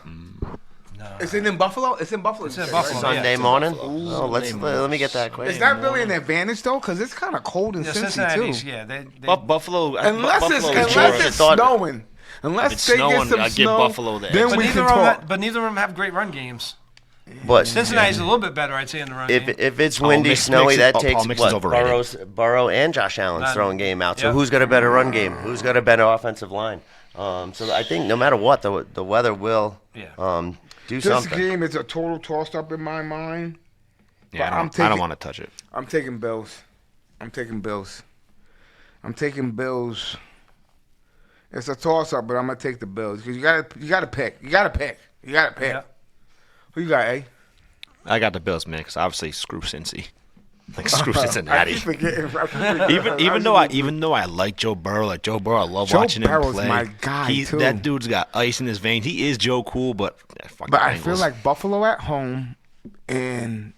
Speaker 1: Is it in Buffalo? It's in Buffalo.
Speaker 2: It's in
Speaker 1: right?
Speaker 2: Buffalo.
Speaker 4: Sunday
Speaker 2: it's in
Speaker 4: morning?
Speaker 3: Buffalo.
Speaker 4: Oh, let me get that quick.
Speaker 1: Is that really an advantage though? Because it's kind of cold in
Speaker 2: Yeah,
Speaker 1: Cincy
Speaker 2: Cincinnati's,
Speaker 1: too.
Speaker 2: yeah.
Speaker 3: Buffalo.
Speaker 1: Unless it's
Speaker 4: Buffalo is Georgia.
Speaker 1: snowing. Unless
Speaker 3: If it's
Speaker 1: they
Speaker 3: snowing,
Speaker 1: get some
Speaker 3: I'd give
Speaker 1: snow,
Speaker 3: Buffalo the
Speaker 1: then
Speaker 3: edge.
Speaker 2: But
Speaker 1: we
Speaker 2: neither,
Speaker 1: can
Speaker 2: of them
Speaker 1: talk.
Speaker 2: but neither of them have great run games.
Speaker 4: But
Speaker 2: Cincinnati's a little bit better, I'd say, in the run game.
Speaker 4: if it's windy,
Speaker 3: Mix-
Speaker 4: snowy,
Speaker 3: Mix is-
Speaker 4: that
Speaker 3: oh,
Speaker 4: takes
Speaker 3: Paul Mix is
Speaker 4: what?
Speaker 3: overrated.
Speaker 4: Burrow and Josh Allen's
Speaker 2: None.
Speaker 4: throwing game out. So
Speaker 2: Yep.
Speaker 4: who's got a better run game? Who's got a better offensive line? So I think no matter what, the weather will do
Speaker 1: This
Speaker 4: something.
Speaker 1: game is a total toss-up in my mind.
Speaker 3: Yeah,
Speaker 1: But
Speaker 3: I
Speaker 1: I'm
Speaker 3: don't
Speaker 1: taking-
Speaker 3: want to touch it.
Speaker 1: I'm taking Bills. I'm taking Bills. It's a toss-up, but I'm gonna take the Bills because you gotta pick.
Speaker 2: Yeah.
Speaker 1: Who you got, eh?
Speaker 3: I got the Bills, man, because obviously screw Cincy. Like screw Cincinnati.
Speaker 1: I keep forgetting.
Speaker 3: Even though I like Joe Burrow, I love
Speaker 1: Joe
Speaker 3: watching
Speaker 1: Burrow's
Speaker 3: him play.
Speaker 1: my guy, too.
Speaker 3: That dude's got ice in his veins. He is Joe Cool, but
Speaker 1: But I feel like Buffalo at home and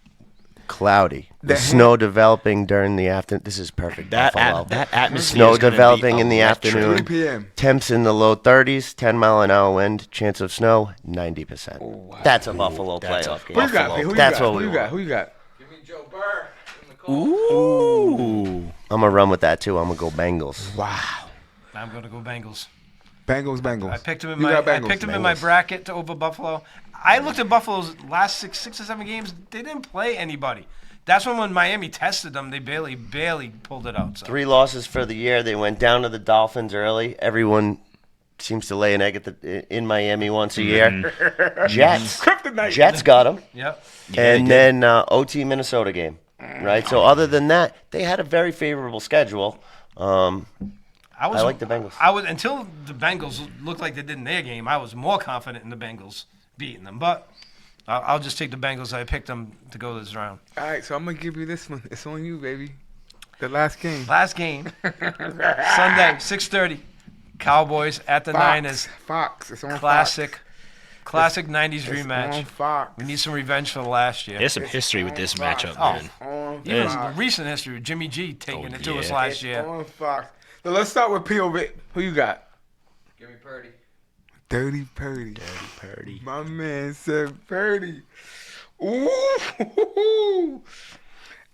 Speaker 4: Cloudy. The
Speaker 1: The
Speaker 4: snow developing during the afternoon. This is perfect. Buffalo.
Speaker 3: that atmosphere.
Speaker 4: Snow
Speaker 3: is gonna be
Speaker 4: developing in the
Speaker 3: electric.
Speaker 4: afternoon.
Speaker 1: 3 p.m.
Speaker 4: Temps in the low 30s, 10-mile-an-hour wind, chance of snow 90%. That's a Buffalo
Speaker 3: That's a
Speaker 4: playoff
Speaker 1: Who
Speaker 4: game.
Speaker 1: you got?
Speaker 3: Buffalo.
Speaker 1: Who you
Speaker 4: That's
Speaker 1: got?
Speaker 4: what
Speaker 1: Who
Speaker 4: we
Speaker 1: you got?
Speaker 4: want.
Speaker 1: Who you got?
Speaker 5: Give me Joe Burr in the cold.
Speaker 3: Ooh.
Speaker 4: I'm gonna run with that too. I'm gonna go Bengals.
Speaker 1: Wow.
Speaker 2: I'm going to go Bengals.
Speaker 1: Bengals.
Speaker 2: I picked him in
Speaker 1: You
Speaker 2: my
Speaker 1: got
Speaker 2: I
Speaker 1: Bengals.
Speaker 2: picked him in my bracket to over Buffalo. I looked at Buffalo's last six or seven games. They didn't play anybody. That's when Miami tested them. They barely pulled it out. So.
Speaker 4: 3 losses for the year. They went down to the Dolphins early. Everyone seems to lay an egg in Miami once a year. Jets.
Speaker 1: Kryptonite.
Speaker 4: Jets got them.
Speaker 2: Yep.
Speaker 4: And then OT Minnesota game. Right? So other than that, they had a very favorable schedule.
Speaker 2: I
Speaker 4: like the Bengals.
Speaker 2: I was until the Bengals looked like they did in their game. I was more confident in the Bengals beating them, but I'll just take the Bengals. I picked them to go this round.
Speaker 1: All right, so I'm gonna give you this one. It's on you, baby. The last game.
Speaker 2: Last game, Sunday, 6:30. Cowboys at the Niners.
Speaker 1: Fox. It's on
Speaker 2: Classic 90s
Speaker 1: Fox. It's on
Speaker 2: rematch.
Speaker 1: Fox.
Speaker 2: We need some revenge for the last year.
Speaker 3: There's some history with this matchup,
Speaker 2: Oh.
Speaker 3: man.
Speaker 1: On
Speaker 2: Even
Speaker 1: Fox.
Speaker 2: the recent history with Jimmy G taking it to us
Speaker 3: yeah.
Speaker 2: last
Speaker 1: It's
Speaker 2: year.
Speaker 1: on Fox. So let's start with POV. Who you got?
Speaker 5: Give me Purdy.
Speaker 1: Dirty Purdy.
Speaker 3: Purdy.
Speaker 1: My man said Purdy. Ooh.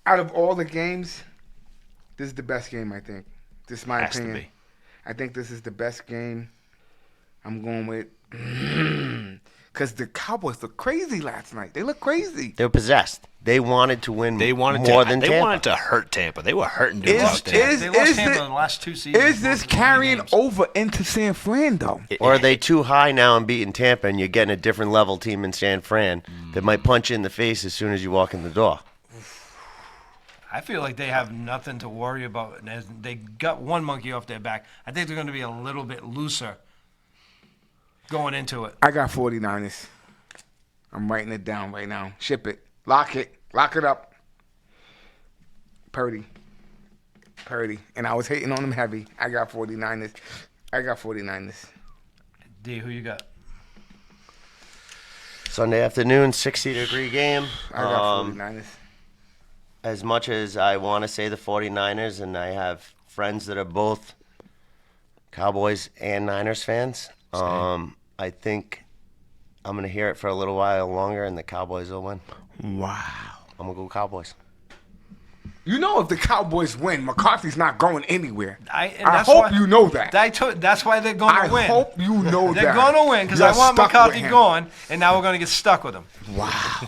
Speaker 1: Out of all the games, this is the best game, I think. This is my
Speaker 3: Has to
Speaker 1: opinion.
Speaker 3: be.
Speaker 1: I think this is the best game. I'm going with because the Cowboys looked crazy last night. They look crazy.
Speaker 4: They were possessed. They wanted to win
Speaker 3: They wanted
Speaker 4: more
Speaker 3: to.
Speaker 4: than
Speaker 3: They
Speaker 4: Tampa.
Speaker 3: wanted to hurt Tampa. They were hurting dudes
Speaker 1: Is-
Speaker 3: out there.
Speaker 1: is-
Speaker 2: They lost Tampa
Speaker 1: the-
Speaker 2: in the last two seasons.
Speaker 1: Is this
Speaker 2: Both
Speaker 1: carrying
Speaker 2: games.
Speaker 1: over into San Fran though?
Speaker 4: Or are they too high now and beating Tampa, and you're getting a different level team in San Fran that might punch you in the face as soon as you walk in the door?
Speaker 2: I feel like they have nothing to worry about. And they got one monkey off their back. I think they're going to be a little bit looser going into it.
Speaker 1: I got 49ers. I'm writing it down right now. Ship it. Lock it. Lock it up. Purdy. And I was hating on them heavy. I got 49ers.
Speaker 2: D, who you got?
Speaker 4: Sunday afternoon, 60-degree game.
Speaker 1: I got 49ers.
Speaker 4: As much as I want to say the 49ers, and I have friends that are both Cowboys and Niners fans, I think I'm going to hear it for a little while longer, and the Cowboys will win.
Speaker 1: Wow.
Speaker 4: I'm going to go Cowboys.
Speaker 1: You know if the Cowboys win, McCarthy's not going anywhere.
Speaker 2: And
Speaker 1: I
Speaker 2: that's
Speaker 1: hope
Speaker 2: why-
Speaker 1: you know that.
Speaker 2: That's why they're going
Speaker 1: I
Speaker 2: to win.
Speaker 1: hope you know
Speaker 2: They're
Speaker 1: that.
Speaker 2: going to win because
Speaker 1: You're
Speaker 2: I want
Speaker 1: stuck with
Speaker 2: McCarthy
Speaker 1: him.
Speaker 2: gone, and now we're going to get stuck with him.
Speaker 1: Wow.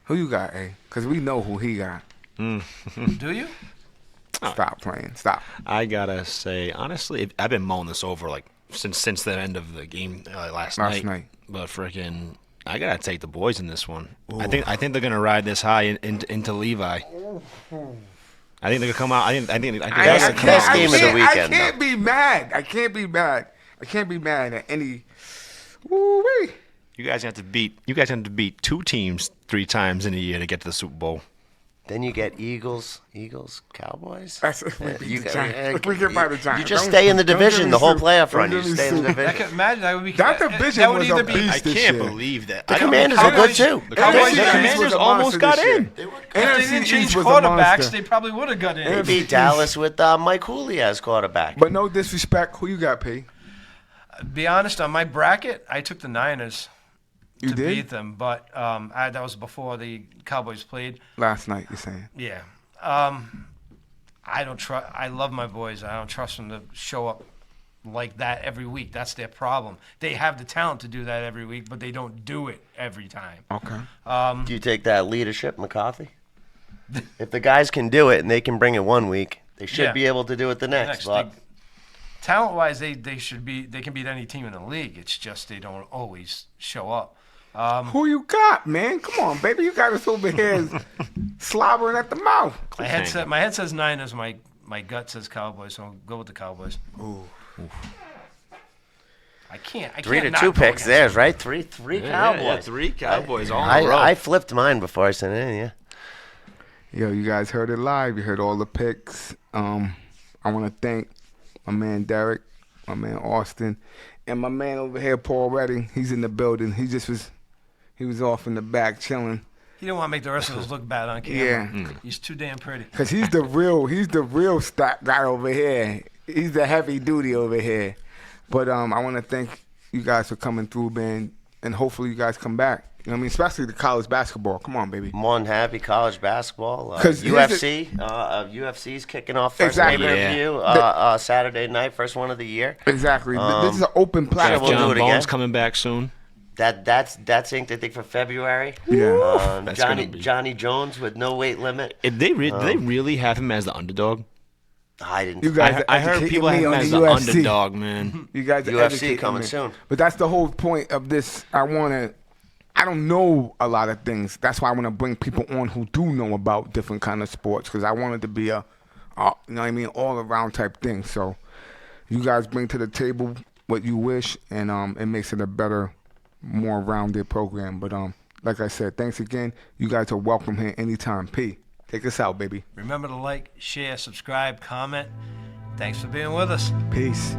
Speaker 1: Who you got, A? Because we know who he got.
Speaker 2: Do you?
Speaker 1: Stop playing. Stop.
Speaker 3: I gotta say, honestly, I've been mulling this over like since the end of the game last night. But freaking, I gotta take the boys in this one. I think they're gonna ride this high into Levi. I think they're gonna come out. I think
Speaker 4: That's the best game of the weekend,
Speaker 1: I can't be mad. I can't be mad at any. Woo-wee.
Speaker 3: you guys have to beat two teams 3 times in a year to get to the Super Bowl.
Speaker 4: Then you get Eagles, Cowboys.
Speaker 1: That's if we beat
Speaker 4: You
Speaker 1: the
Speaker 4: got-
Speaker 1: Giants. If we get by the Giants.
Speaker 4: You just
Speaker 1: Don't-
Speaker 4: stay in the
Speaker 1: don't
Speaker 4: division
Speaker 1: get
Speaker 4: the
Speaker 1: me
Speaker 4: whole
Speaker 1: sued.
Speaker 4: playoff
Speaker 1: Don't
Speaker 4: run.
Speaker 1: get
Speaker 4: You
Speaker 1: me
Speaker 4: stay in the
Speaker 1: sued.
Speaker 2: I
Speaker 4: division.
Speaker 2: can imagine that would be
Speaker 1: That division
Speaker 2: that would
Speaker 1: was
Speaker 2: either
Speaker 1: a
Speaker 2: be
Speaker 1: beast.
Speaker 3: I
Speaker 1: this
Speaker 3: can't
Speaker 1: year.
Speaker 3: believe that.
Speaker 4: The
Speaker 3: I don't-
Speaker 4: Commanders
Speaker 3: how
Speaker 4: are good
Speaker 3: much-
Speaker 4: too.
Speaker 3: The
Speaker 2: Cowboys-
Speaker 3: Commanders
Speaker 1: was a
Speaker 3: almost
Speaker 1: monster
Speaker 3: got
Speaker 1: this year.
Speaker 3: in.
Speaker 2: If they
Speaker 1: NFC
Speaker 2: didn't change
Speaker 1: East was a
Speaker 2: quarterbacks,
Speaker 1: monster.
Speaker 2: they probably would have got in.
Speaker 4: They beat Dallas with Mike Hooley as quarterback.
Speaker 1: But no disrespect. Who you got, P?
Speaker 2: Be honest, on my bracket, I took the Niners
Speaker 1: You
Speaker 2: to
Speaker 1: did?
Speaker 2: beat them, but that was before the Cowboys played.
Speaker 1: Last night, you're saying.
Speaker 2: Yeah. I don't trust. I love my boys. I don't trust them to show up like that every week. That's their problem. They have the talent to do that every week, but they don't do it every time.
Speaker 1: Okay.
Speaker 4: Do you take that leadership, McCarthy? If the guys can do it and they can bring it one week, they should
Speaker 2: Yeah.
Speaker 4: be able to do it the next. But
Speaker 2: Talent-wise, they should be. They can beat any team in the league. It's just they don't always show up.
Speaker 1: Who you got, man? Come on, baby. You got us over here slobbering at the mouth.
Speaker 2: My head says Niners. My gut says Cowboys. So I'll go with the Cowboys.
Speaker 1: Ooh.
Speaker 2: I can't
Speaker 4: 3-2
Speaker 2: not go
Speaker 4: picks
Speaker 2: against
Speaker 4: theirs, right? Three Cowboys.
Speaker 3: Yeah, 3 Cowboys all in a row.
Speaker 4: I flipped mine before I sent it in, yeah.
Speaker 1: Yo, you guys heard it live. You heard all the picks. I want to thank my man Derek, my man Austin, and my man over here, Paul Redding. He's in the building. He was off in the back chilling.
Speaker 2: He didn't want to make the rest of us look bad on camera.
Speaker 1: Yeah.
Speaker 2: He's too damn pretty.
Speaker 1: Cause he's the real stock guy over here. He's the heavy duty over here. But I want to thank you guys for coming through, man, and hopefully you guys come back. You know what I mean? Especially the college basketball. Come on, baby.
Speaker 4: More than happy college basketball.
Speaker 1: 'Cause
Speaker 4: UFC. UFC's kicking off first
Speaker 1: Exactly.
Speaker 4: pay-per-view Saturday night, first one of the year.
Speaker 1: Exactly. This is an open
Speaker 4: We'll
Speaker 1: platform.
Speaker 4: do
Speaker 3: John
Speaker 4: it
Speaker 3: Bones
Speaker 4: again.
Speaker 3: coming back soon.
Speaker 4: That's inked, I think, for February.
Speaker 1: Yeah.
Speaker 3: That's gonna be-
Speaker 4: Johnny Jones with no weight limit.
Speaker 3: Did they really have him as the underdog?
Speaker 4: I didn't.
Speaker 1: You guys
Speaker 3: I heard
Speaker 1: educating
Speaker 3: people have
Speaker 1: me
Speaker 3: him
Speaker 1: on
Speaker 3: as
Speaker 1: the
Speaker 3: the
Speaker 1: UFC.
Speaker 3: underdog, man.
Speaker 1: You guys are
Speaker 4: UFC
Speaker 1: educating
Speaker 4: coming
Speaker 1: me.
Speaker 4: soon.
Speaker 1: But that's the whole point of this. I don't know a lot of things. That's why I want to bring people on who do know about different kind of sports, because I want it to be a you know what I mean, all around type thing. So you guys bring to the table what you wish, and it makes it a better, more rounded program. But like I said, thanks again. You guys are welcome here anytime. P, take us out, baby.
Speaker 2: Remember to like, share, subscribe, comment. Thanks for being with us.
Speaker 1: Peace.